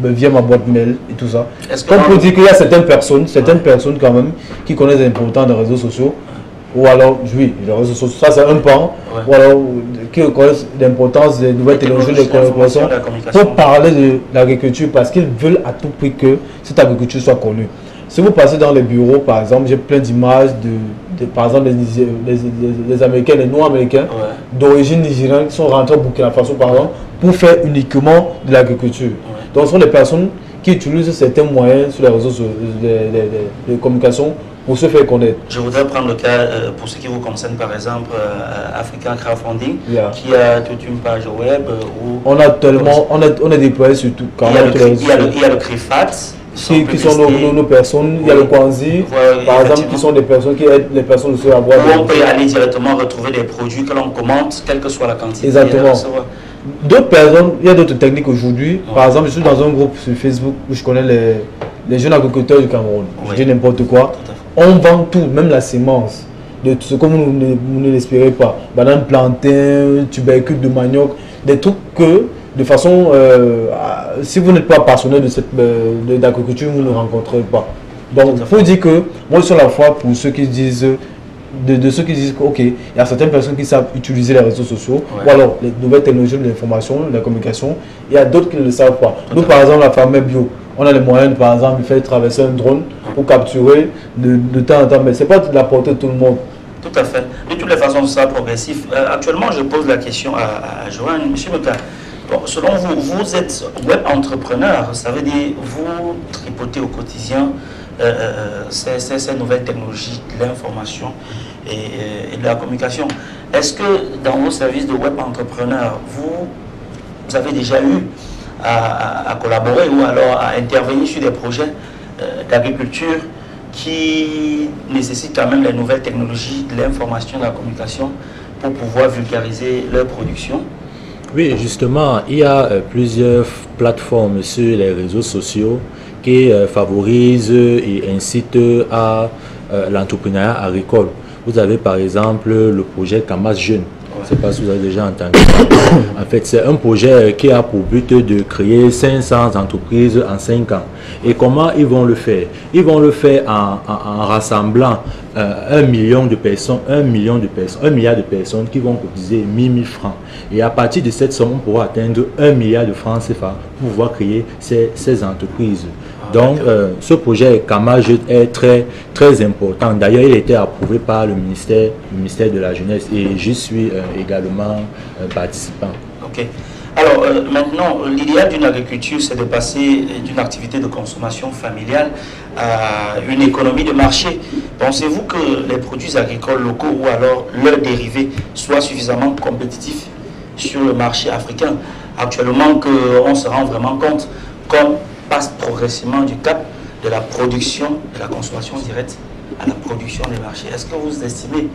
via ma boîte mail et tout ça. Comme pour dire qu'il y a certaines personnes quand même qui connaissent l'importance des réseaux sociaux, ou alors, oui, les réseaux sociaux, ça c'est un pan, ou alors qui reconnaissent l'importance des nouvelles technologies de communication pour parler de l'agriculture parce qu'ils veulent à tout prix que cette agriculture soit connue. Si vous passez dans les bureaux, par exemple, j'ai plein d'images par exemple, des Américains, les Noirs américains d'origine nigérienne qui sont rentrés au Burkina Faso, par exemple, pour faire uniquement de l'agriculture. Donc, ce sont des personnes qui utilisent certains moyens sur les réseaux de communication pour se faire connaître. Je voudrais prendre le cas, pour ce qui vous concerne, par exemple, African Crowdfunding, qui a toute une page web où... On a déployé sur tout. Il y a le CRIFAT, qui sont nos personnes, il y a le Kwanzi, par exemple, qui sont des personnes qui aident les personnes aussi à avoir... Où on peut aller directement retrouver des produits que l'on commente, quelle que soit la quantité. Exactement. D'autres personnes, il y a d'autres techniques aujourd'hui. Par exemple, je suis dans un groupe sur Facebook où je connais les jeunes agriculteurs du Cameroun. Je dis n'importe quoi. On vend tout, même la sémence, de ce que vous ne l'espérez pas. Banane, plantain, tubercule de manioc, des trucs que, de façon, si vous n'êtes pas passionné d'agriculture, vous ne rencontrez pas. Donc, il faut dire que, moi, je suis à la fois pour ceux qui disent... De ceux qui disent ok, il y a certaines personnes qui savent utiliser les réseaux sociaux ou alors les nouvelles technologies de l'information, de la communication. Il y a d'autres qui ne le savent pas. Nous, par exemple, la ferme bio, on a les moyens, par exemple, de faire traverser un drone pour capturer de temps en temps, mais ce n'est pas de la portée de tout le monde. Tout à fait. De toutes les façons, ça progressif. Actuellement, je pose la question à Joanne. Monsieur Meka, bon, selon vous, vous êtes web entrepreneur, ça veut dire vous tripotez au quotidien ces nouvelles technologies de l'information et de la communication. Est-ce que dans vos services de web entrepreneur, vous avez déjà eu à collaborer ou alors à intervenir sur des projets d'agriculture qui nécessitent quand même les nouvelles technologies de l'information et de la communication pour pouvoir vulgariser leur production? Oui, justement, il y a plusieurs plateformes sur les réseaux sociaux qui favorisent et incitent à l'entrepreneuriat agricole. Vous avez par exemple le projet Camas Jeune. Je ne sais pas si vous avez déjà entendu ça. En fait, c'est un projet qui a pour but de créer 500 entreprises en 5 ans. Et comment ils vont le faire? Ils vont le faire en rassemblant 1 million de personnes, 1 milliard de personnes qui vont cotiser 1 000 francs. Et à partir de cette somme, on pourra atteindre 1 milliard de francs CFA pour pouvoir créer ces entreprises. Donc, ce projet Camas Jeune est très important. D'ailleurs, il a été approuvé par le ministère de la Jeunesse et je suis également participant. Ok. Alors, maintenant, l'idéal d'une agriculture, c'est de passer d'une activité de consommation familiale à une économie de marché. Pensez-vous que les produits agricoles locaux ou alors leurs dérivés soient suffisamment compétitifs sur le marché africain? Actuellement, qu'on se rend vraiment compte qu'on passe progressivement du cap de la production, de la consommation directe à la production des marchés. Est-ce que vous estimez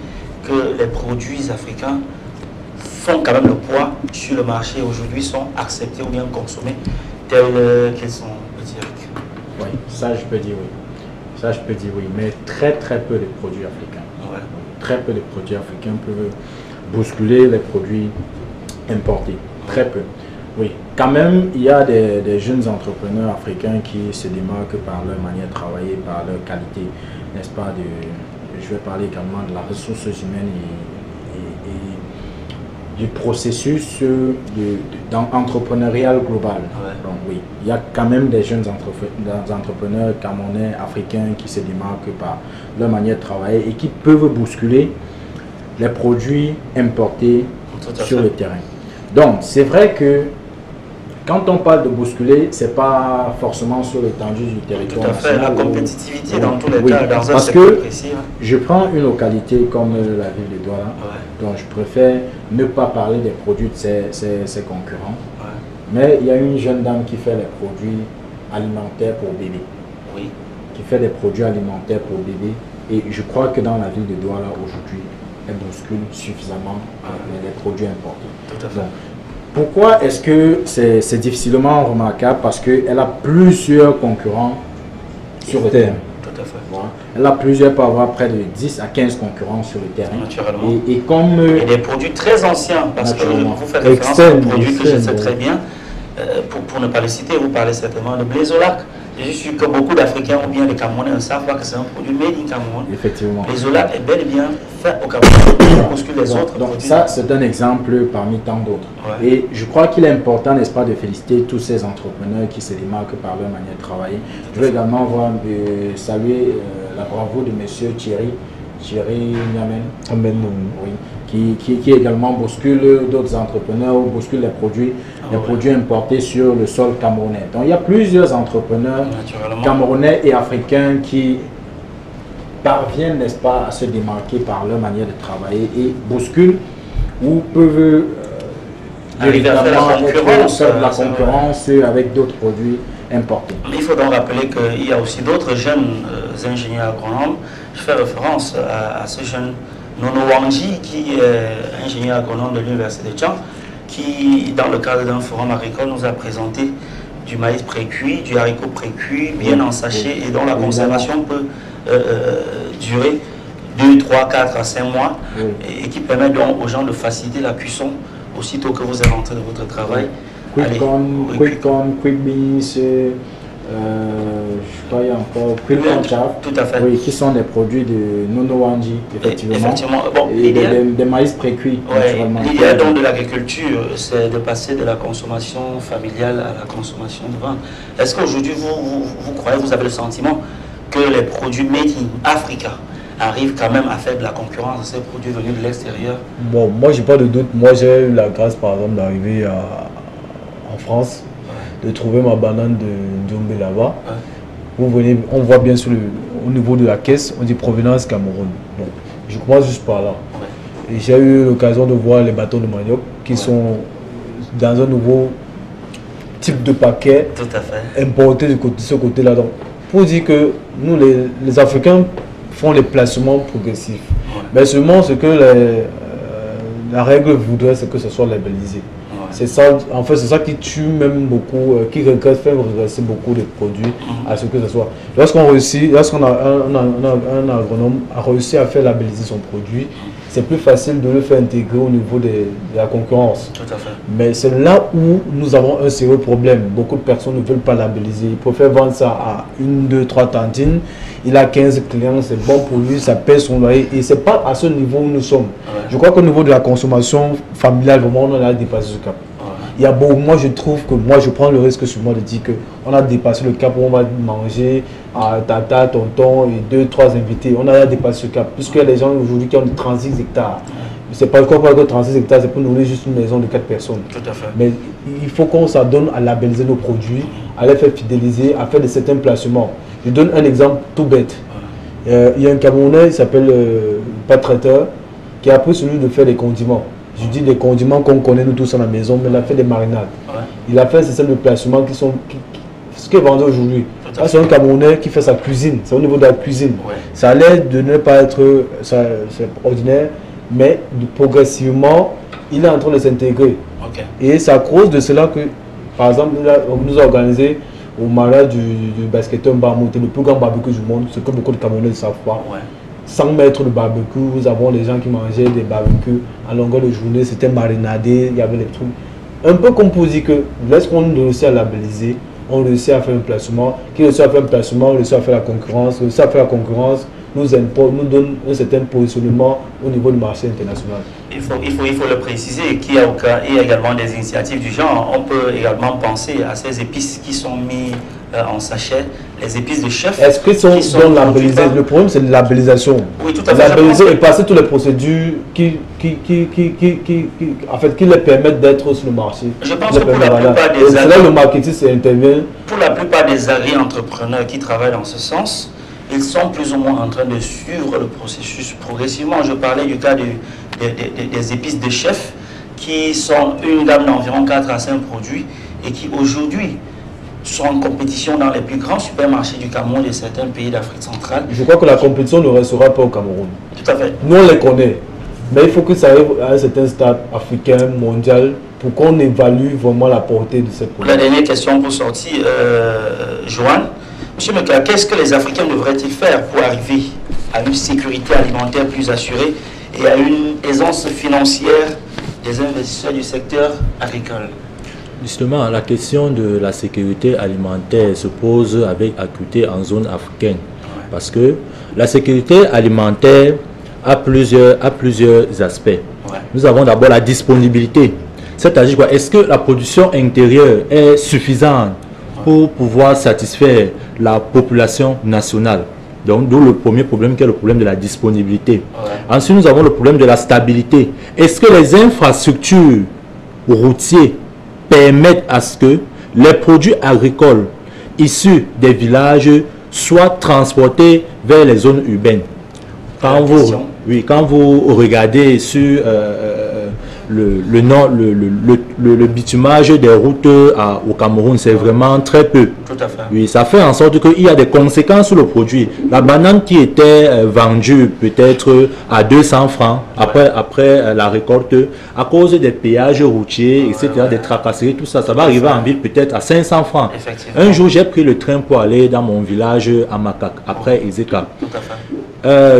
que les produits africains font quand même le poids sur le marché aujourd'hui, sont acceptés ou bien consommés tels qu'ils sont, Eric? Oui, ça je peux dire oui. Ça je peux dire oui, mais très peu de produits africains. Ouais. Très peu de produits africains peuvent bousculer les produits importés. Très peu. Oui, quand même, il y a des jeunes entrepreneurs africains qui se démarquent par leur manière de travailler, par leur qualité, n'est-ce pas? Je vais parler également de la ressource humaine et du processus entrepreneurial global. Ouais. Donc oui, il y a quand même des jeunes entrepreneurs camerounais, africains qui se démarquent par leur manière de travailler et qui peuvent bousculer les produits importés sur le terrain. Donc, c'est vrai que quand on parle de bousculer, ce n'est pas forcément sur l'étendue du territoire. Tout à fait, la compétitivité dans tous les cas, dans un parce secteur que précis. je prends une localité comme la ville de Douala, donc je préfère ne pas parler des produits de ses concurrents. Ouais. Mais il y a une jeune dame qui fait les produits alimentaires pour bébés. Oui. Qui fait des produits alimentaires pour bébés. Et je crois que dans la ville de Douala aujourd'hui, elle bouscule suffisamment les produits importés. Tout à fait. Donc, pourquoi est-ce que c'est difficilement remarquable? Parce qu'elle a plusieurs concurrents sur le terrain. Tout à fait. Voilà. Elle a plusieurs, peut avoir près de 10 à 15 concurrents sur le terrain. Naturellement. Et comme... Et des produits très anciens, parce que vous faites référence à un produit que je sais très bien. Pour ne pas le citer, vous parlez certainement de Blaisolac, Je suis sûr que beaucoup d'Africains ou bien les Camerounais ne savent pas que c'est un produit made in Cameroun. Effectivement. L'isolat est bel et bien fait au Cameroun, parce que les autres donc produits. ça, c'est un exemple parmi tant d'autres. Ouais. Et je crois qu'il est important, n'est-ce pas, de féliciter tous ces entrepreneurs qui se démarquent par leur manière de travailler. Je veux également saluer la bravoure de M. Thierry Niamen. Amen. Oui. Qui également bouscule d'autres entrepreneurs ou bouscule les produits importés sur le sol camerounais. Donc il y a plusieurs entrepreneurs camerounais et africains qui parviennent, n'est-ce pas, à se démarquer par leur manière de travailler et bousculent ou peuvent arriver à faire la concurrence avec d'autres produits importés. Mais il faut donc rappeler qu'il y a aussi d'autres jeunes ingénieurs agronomes. Je fais référence à ce jeune Nono Wangji, qui est ingénieur agronome de l'Université de Tchang, qui, dans le cadre d'un forum agricole, nous a présenté du maïs précuit, du haricot précuit, bien en sachet, et dont la conservation peut durer 2, 3, 4 à 5 mois, et qui permet donc aux gens de faciliter la cuisson aussitôt que vous êtes rentré de votre travail. Quick corn, quick beans, je crois qu'il y a encore quick corn chaff, tout à fait. Oui, qui sont des produits de Nono Wangji, effectivement. Bon, et des maïs précuits, naturellement. L'idéal donc de l'agriculture, c'est de passer de la consommation familiale à la consommation de vente. Est-ce qu'aujourd'hui, vous croyez, vous avez le sentiment que les produits made in Africa arrivent quand même à faire de la concurrence à ces produits venus de l'extérieur? Bon, moi, j'ai pas de doute. Moi, j'ai eu la grâce, par exemple, d'arriver en France, de trouver ma banane de Djombe là-bas. Vous venez, on voit bien au niveau de la caisse, on dit provenance Cameroun. Bon, je commence juste par là. Et j'ai eu l'occasion de voir les bâtons de manioc qui sont dans un nouveau type de paquet importé de ce côté-là. Donc, pour dire que nous, les Africains, font les placements progressifs. Mais seulement ce que la règle voudrait, c'est que ce soit labellisé. C'est ça, en fait, c'est ça qui tue même beaucoup, qui fait regresser beaucoup de produits à ce que ce soit. Lorsqu'un agronome a réussi à faire labelliser son produit, c'est plus facile de le faire intégrer au niveau de la concurrence. Tout à fait. Mais c'est là où nous avons un sérieux problème. Beaucoup de personnes ne veulent pas labelliser. Ils préfèrent vendre ça à 1, 2, 3 tantines. Il a 15 clients, c'est bon pour lui, ça paie son loyer. Et ce n'est pas à ce niveau où nous sommes. Je crois qu'au niveau de la consommation familiale, vraiment, on a dépassé ce cap. Il y a beaucoup, moi je trouve que moi je prends le risque sur moi de dire qu'on a dépassé le cap où on va manger à tata, tonton et 2, 3 invités. On a dépassé ce cap. Puisque les gens aujourd'hui qui ont 36 hectares. C'est pas quoi que 36 hectares, c'est pour nourrir juste une maison de 4 personnes. Tout à fait. Mais il faut qu'on s'adonne à labelliser nos produits, à les faire fidéliser, à faire de certains placements. Je donne un exemple tout bête. Il y a un Camerounais, il s'appelle pas traiteur, qui a pris celui de faire des condiments. Je dis des condiments qu'on connaît nous tous à la maison, mais il a fait des marinades. Il a fait ces de placements qui sont ce qui est vendu aujourd'hui. C'est un Camerounais qui fait sa cuisine, c'est au niveau de la cuisine. Ça a l'air de ne pas être ordinaire, mais progressivement, il est en train de s'intégrer. Et c'est à cause de cela que, par exemple, on nous a organisé au mariage du basketteur Mbamouté, le plus grand barbecue du monde, ce que beaucoup de Camerounais ne savent pas. 100 mètres de barbecue, nous avons les gens qui mangeaient des barbecues à longueur de journée, c'était marinadé, il y avait des trucs. Un peu comme pour dire que lorsqu'on réussit à labelliser, on réussit à faire un placement, qui réussit à faire un placement, on réussit à faire la concurrence, réussit à faire la concurrence, nous donne un certain positionnement au niveau du marché international. Il faut le préciser qu'il y a également des initiatives du genre. On peut également penser à ces épices qui sont mises en sachet, les épices de chef. Est-ce qu'ils sont labellisés? Le problème, c'est la labellisation. Oui, tout à fait. Labelliser et passer toutes les procédures qui les permettent d'être sur le marché. Je pense que pour la plupart des c'est là le marketing intervient. Pour la plupart des agri-entrepreneurs qui travaillent dans ce sens, ils sont plus ou moins en train de suivre le processus progressivement. Je parlais du cas des épices de chef qui sont une gamme d'environ 4 à 5 produits et qui aujourd'hui sont en compétition dans les plus grands supermarchés du Cameroun et certains pays d'Afrique centrale. Je crois que la compétition ne restera pas au Cameroun. Tout à fait. Nous, on les connaît. Mais il faut que ça arrive à un certain stade africain, mondial, pour qu'on évalue vraiment la portée de cette produits. La dernière question pour sortir, Joanne. Monsieur Meka, qu'est-ce que les Africains devraient-ils faire pour arriver à une sécurité alimentaire plus assurée et à une aisance financière des investisseurs du secteur agricole? Justement, la question de la sécurité alimentaire se pose avec acuité en zone africaine. Parce que la sécurité alimentaire a plusieurs aspects. Nous avons d'abord la disponibilité. C'est-à-dire quoi? Est-ce que la production intérieure est suffisante pour pouvoir satisfaire la population nationale? Donc, d'où le premier problème qui est le problème de la disponibilité. Ensuite, nous avons le problème de la stabilité. Est-ce que les infrastructures routières permettent à ce que les produits agricoles issus des villages soient transportés vers les zones urbaines? Quand vous regardez sur le bitumage des routes au Cameroun, c'est vraiment très peu. Tout à fait. Oui, ça fait en sorte qu'il y a des conséquences sur le produit. La banane qui était vendue peut-être à 200 francs après la récolte, à cause des péages routiers, etc., des tracasseries, tout ça, ça va arriver en ville peut-être à 500 francs. Un jour, j'ai pris le train pour aller dans mon village à Makak, après Ezeka.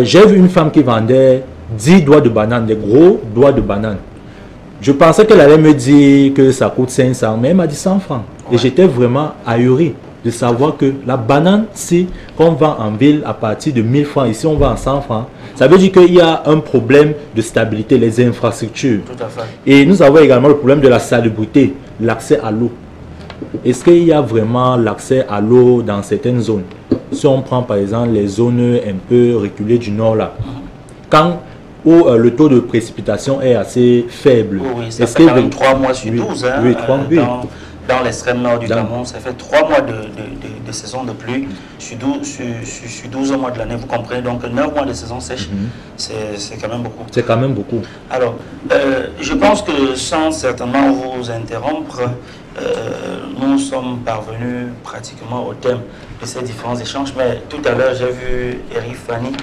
J'ai vu une femme qui vendait 10 doigts de banane, des gros doigts de banane. Je pensais qu'elle allait me dire que ça coûte 500, mais elle m'a dit 100 francs. Et j'étais vraiment ahuri de savoir que la banane, si qu'on vend en ville à partir de 1000 francs, ici on vend à 100 francs, ça veut dire qu'il y a un problème de stabilité, les infrastructures. Tout à fait. Et nous avons également le problème de la salubrité, l'accès à l'eau. Est-ce qu'il y a vraiment l'accès à l'eau dans certaines zones? Si on prend par exemple les zones un peu reculées du nord là, où le taux de précipitation est assez faible. Oui, ça fait quand même 3 mois sur 12. Dans l'extrême nord du Cameroun, ça fait 3 mois de saison de pluie sur 12 mois de l'année. Vous comprenez, donc 9 mois de saison sèche, c'est quand même beaucoup. C'est quand même beaucoup. Alors, je pense que sans certainement vous interrompre, nous sommes parvenus pratiquement au thème de ces différents échanges, mais tout à l'heure j'ai vu Eric Fanny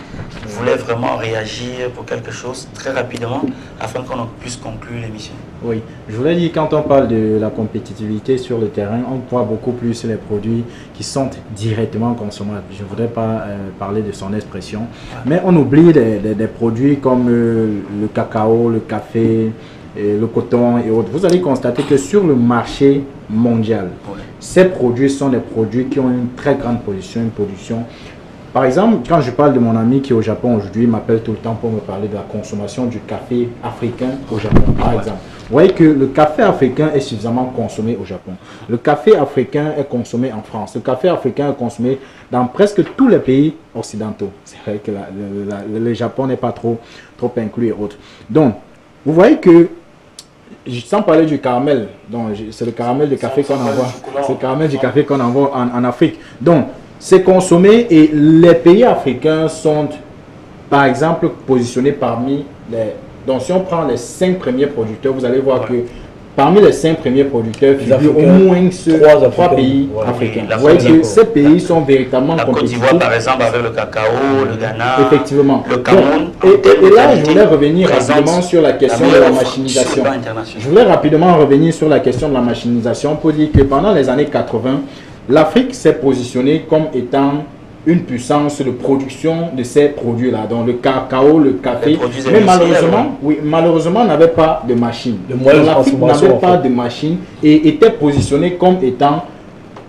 voulait vraiment réagir pour quelque chose très rapidement afin qu'on puisse conclure l'émission. Oui, je voulais dire, quand on parle de la compétitivité sur le terrain, on voit beaucoup plus les produits qui sont directement consommables. Je ne voudrais pas parler de son expression, mais on oublie des produits comme le cacao, le café, le coton et autres. Vous allez constater que sur le marché mondial, ces produits sont des produits qui ont une très grande une production. Par exemple, quand je parle de mon ami qui est au Japon aujourd'hui, il m'appelle tout le temps pour me parler de la consommation du café africain au Japon, par exemple. Vous voyez que le café africain est suffisamment consommé au Japon. Le café africain est consommé en France. Le café africain est consommé dans presque tous les pays occidentaux. C'est vrai que le Japon n'est pas trop inclus et autres. Donc, vous voyez que, sans parler du caramel, c'est le caramel de café qu'on envoie. C'est le caramel du café qu'on envoie en Afrique. Donc, c'est consommé et les pays africains sont, par exemple, positionnés parmi les... Donc, si on prend les 5 premiers producteurs, vous allez voir que parmi les 5 premiers producteurs, il y a au moins 3 pays africains. Vous voyez que ces pays sont véritablement compétitifs. La Côte d'Ivoire, par exemple, avec le cacao, le Ghana, effectivement. Le Cameroun. Et là, je voulais revenir rapidement sur la question de la machinisation. Je voulais rapidement revenir sur la question de la machinisation pour dire que pendant les années 80, l'Afrique s'est positionnée comme étant une puissance de production de ces produits-là, donc le cacao, le café, mais malheureusement, n'avait pas de machine. L'Afrique n'avait pas de machine et était positionnée comme étant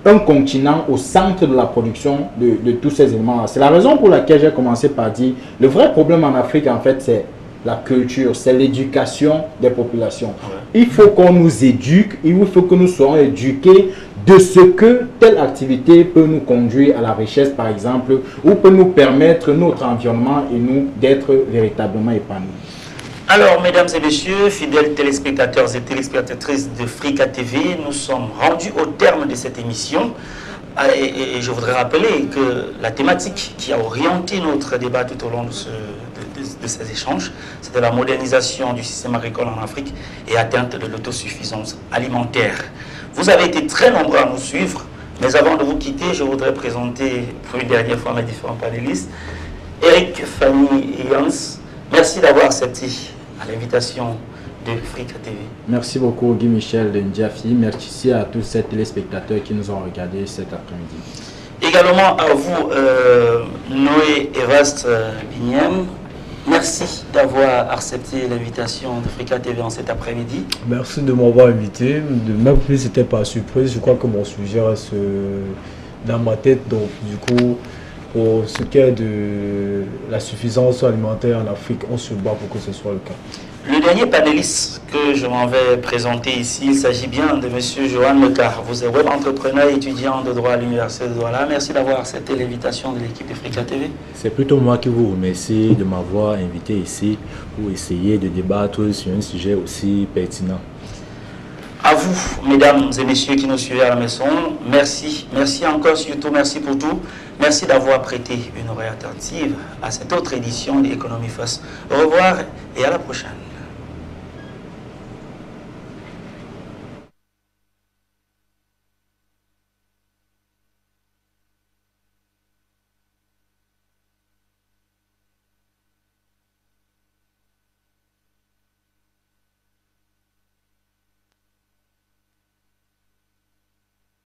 un continent au centre de la production de tous ces éléments-là. C'est la raison pour laquelle j'ai commencé par dire, le vrai problème en Afrique, en fait, c'est la culture, c'est l'éducation des populations. Il faut qu'on nous éduque, il faut que nous soyons éduqués de ce que telle activité peut nous conduire à la richesse, par exemple, ou peut nous permettre notre environnement et nous d'être véritablement épanouis. Alors, mesdames et messieurs, fidèles téléspectateurs et téléspectatrices de Frika TV, nous sommes rendus au terme de cette émission. Et je voudrais rappeler que la thématique qui a orienté notre débat tout au long de ces échanges, c'était la modernisation du système agricole en Afrique et atteinte de l'autosuffisance alimentaire. Vous avez été très nombreux à nous suivre, mais avant de vous quitter, je voudrais présenter pour une dernière fois mes différents panélistes. Eric, Fanny et Jans, merci d'avoir accepté l'invitation de Frika TV. Merci beaucoup Guy Michel de Ndiafi. Merci à tous ces téléspectateurs qui nous ont regardés cet après-midi. Également à vous, Noé Evaste Bignam. Merci d'avoir accepté l'invitation d'Africa TV en cet après-midi. Merci de m'avoir invité. Même si ce n'était pas surprise, je crois que mon sujet reste dans ma tête. Donc, du coup, pour ce qui est de la suffisance alimentaire en Afrique, on se bat pour que ce soit le cas. Le dernier panéliste que je m'en vais présenter ici, il s'agit bien de M. Johan Lecard. Vous êtes web entrepreneur et étudiant de droit à l'Université de Douala. Merci d'avoir accepté l'invitation de l'équipe d'Africa TV. C'est plutôt moi qui vous remercie de m'avoir invité ici pour essayer de débattre sur un sujet aussi pertinent. À vous, mesdames et messieurs qui nous suivez à la maison, merci. Merci encore, surtout merci pour tout. Merci d'avoir prêté une oreille attentive à cette autre édition d'Economy First. Au revoir et à la prochaine.